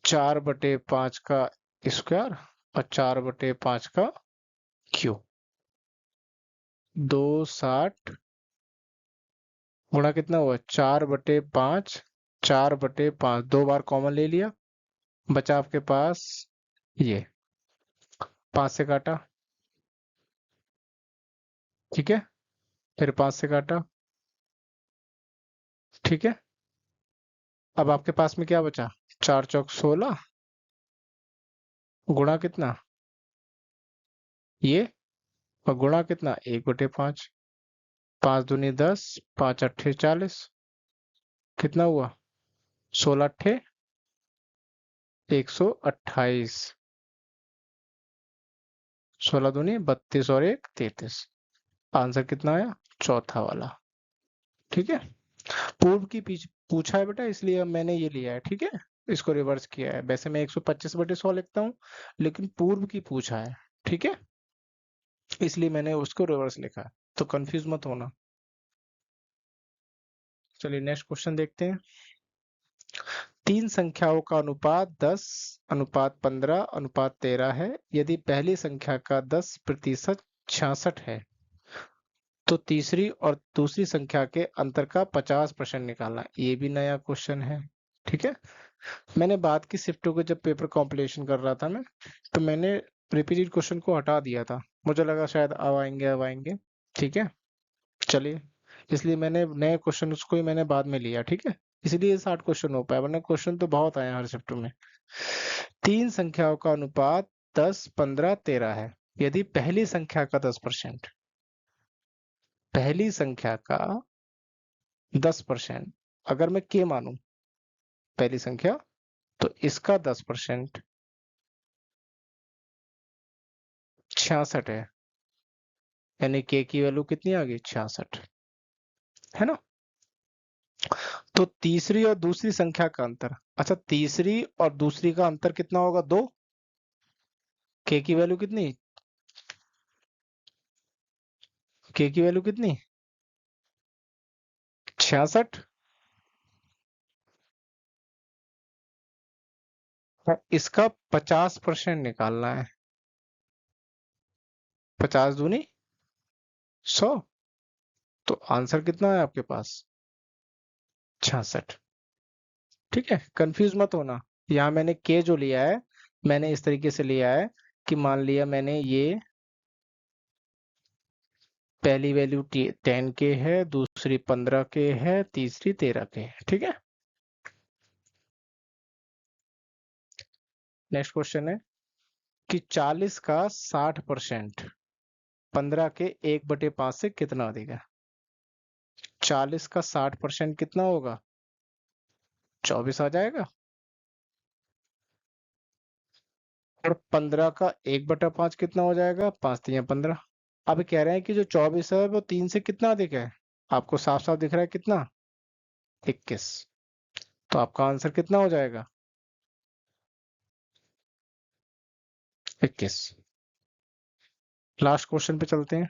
4/5 का स्क्वायर और 4/5 का क्यूब। 260 गुणा कितना हुआ? 4/5, 4/5, 2 बार कॉमन ले लिया, बचा आपके पास ये, 5 से काटा। ठीक है। फिर 5 से काटा। ठीक है। अब आपके पास में क्या बचा? 4 चौक 16 गुणा कितना? ये, और गुणा कितना? 1/5। 5 दूनी 10, 5 अट्ठे 40, कितना हुआ? 16 अट्ठे 128, 16 दूनी 32 और 1 33। आंसर कितना आया? चौथा वाला। ठीक है। पूर्व की पूछा है बेटा, इसलिए अब मैंने ये लिया है। ठीक है। इसको रिवर्स किया है। वैसे मैं 125/100 लिखता हूँ, लेकिन पूर्व की पूछा है। ठीक है। इसलिए मैंने उसको रिवर्स लिखा है, तो कंफ्यूज मत होना। चलिए नेक्स्ट क्वेश्चन देखते हैं। 3 संख्याओं का अनुपात 10:15:13 है। यदि पहली संख्या का 10% 66 है, तो तीसरी और दूसरी संख्या के अंतर का 50% निकालना है। ये भी नया क्वेश्चन है। ठीक है। मैंने बाद की शिफ्टों के जब पेपर कॉम्पिलेशन कर रहा था मैं, तो मैंने रिपीटेड क्वेश्चन को हटा दिया था। मुझे लगा शायद अब आएंगे। ठीक है। चलिए, इसलिए मैंने नए क्वेश्चन उसको ही मैंने बाद में लिया। ठीक है। इसलिए 60 क्वेश्चन हो पाया, वरना क्वेश्चन तो बहुत आए हैं हर शिफ्ट में। 3 संख्याओं का अनुपात 10:15:13 है। यदि पहली संख्या का 10%, पहली संख्या का 10% अगर मैं के मानूं पहली संख्या, तो इसका 10% 66 है। यानी के की वैल्यू कितनी आ गई? 66, है ना? तो तीसरी और दूसरी संख्या का अंतर, अच्छा तीसरी और दूसरी का अंतर कितना होगा? 2। के की वैल्यू कितनी? के की वैल्यू कितनी? 66। और इसका 50% निकालना है। 50 दूनी 100। तो आंसर कितना है आपके पास? 66। ठीक है। कंफ्यूज मत होना। यहाँ मैंने के जो लिया है, मैंने इस तरीके से लिया है कि मान लिया मैंने ये पहली वैल्यू 10 के है, दूसरी 15 के है, तीसरी 13 के है। ठीक है। नेक्स्ट क्वेश्चन है कि 40 का 60% 15 के 1/5 से कितना अधिक है? 40 का 60% कितना होगा? 24 आ जाएगा। और 15 का 1/5 कितना हो जाएगा? 5 × 3 = 15। अब कह रहे हैं कि जो 24 है वो 3 से कितना अधिक है? आपको साफ साफ दिख रहा है कितना? 21। तो आपका आंसर कितना हो जाएगा? 21। लास्ट क्वेश्चन पे चलते हैं।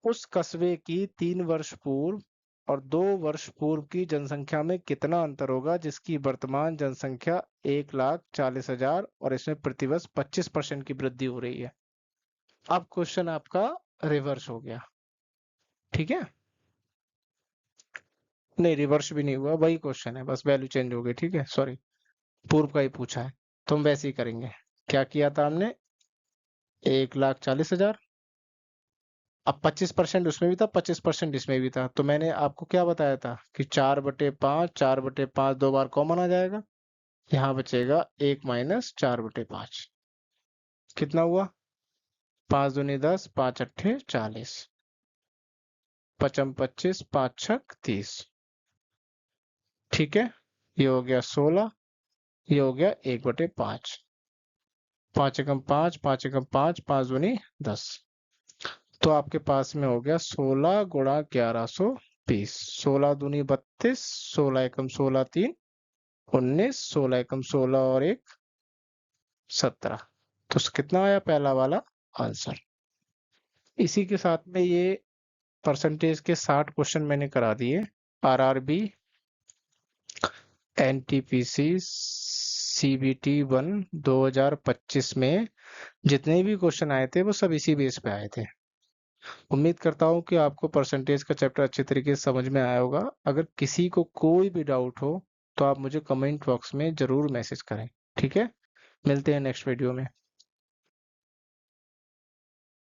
उस कस्बे की 3 वर्ष पूर्व और 2 वर्ष पूर्व की जनसंख्या में कितना अंतर होगा जिसकी वर्तमान जनसंख्या 1,40,000 और इसमें प्रतिवर्ष 25% की वृद्धि हो रही है। अब क्वेश्चन आपका रिवर्स हो गया, ठीक है? नहीं, रिवर्स भी नहीं हुआ, वही क्वेश्चन है, बस वैल्यू चेंज हो गई, ठीक है, सॉरी, पूर्व का ही पूछा है, तो हम वैसे ही करेंगे। क्या किया था हमने? 1,40,000, अब 25% उसमें भी था, 25% इसमें भी था, तो मैंने आपको क्या बताया था कि 4/5, 4/5 2 बार कॉमन आ जाएगा, यहाँ बचेगा 1 माइनस 4/5। कितना हुआ? 5 दूनी 10, 5 अट्ठे 40, 5 25, 5 छक 30, ठीक है। ये हो गया 16, ये हो गया 1/5, 5 एकम 5, 5 एकम 5, 5 दूनी 10, तो आपके पास में हो गया 16 गुणा 1120, 16 दूनी 32, 16 एकम 16 3 19, 16 एकम 16 और 1 17, तो कितना आया पहला वाला आंसर। इसी के साथ में ये परसेंटेज के 60 क्वेश्चन मैंने करा दिए। आरआरबी, एनटीपीसी, सीबीटी 1 2025 में जितने भी क्वेश्चन आए थे वो सब इसी बेस पे आए थे। उम्मीद करता हूँ कि आपको परसेंटेज का चैप्टर अच्छे तरीके से समझ में आया होगा। अगर किसी को कोई भी डाउट हो तो आप मुझे कमेंट बॉक्स में जरूर मैसेज करें, ठीक है? मिलते हैं नेक्स्ट वीडियो में।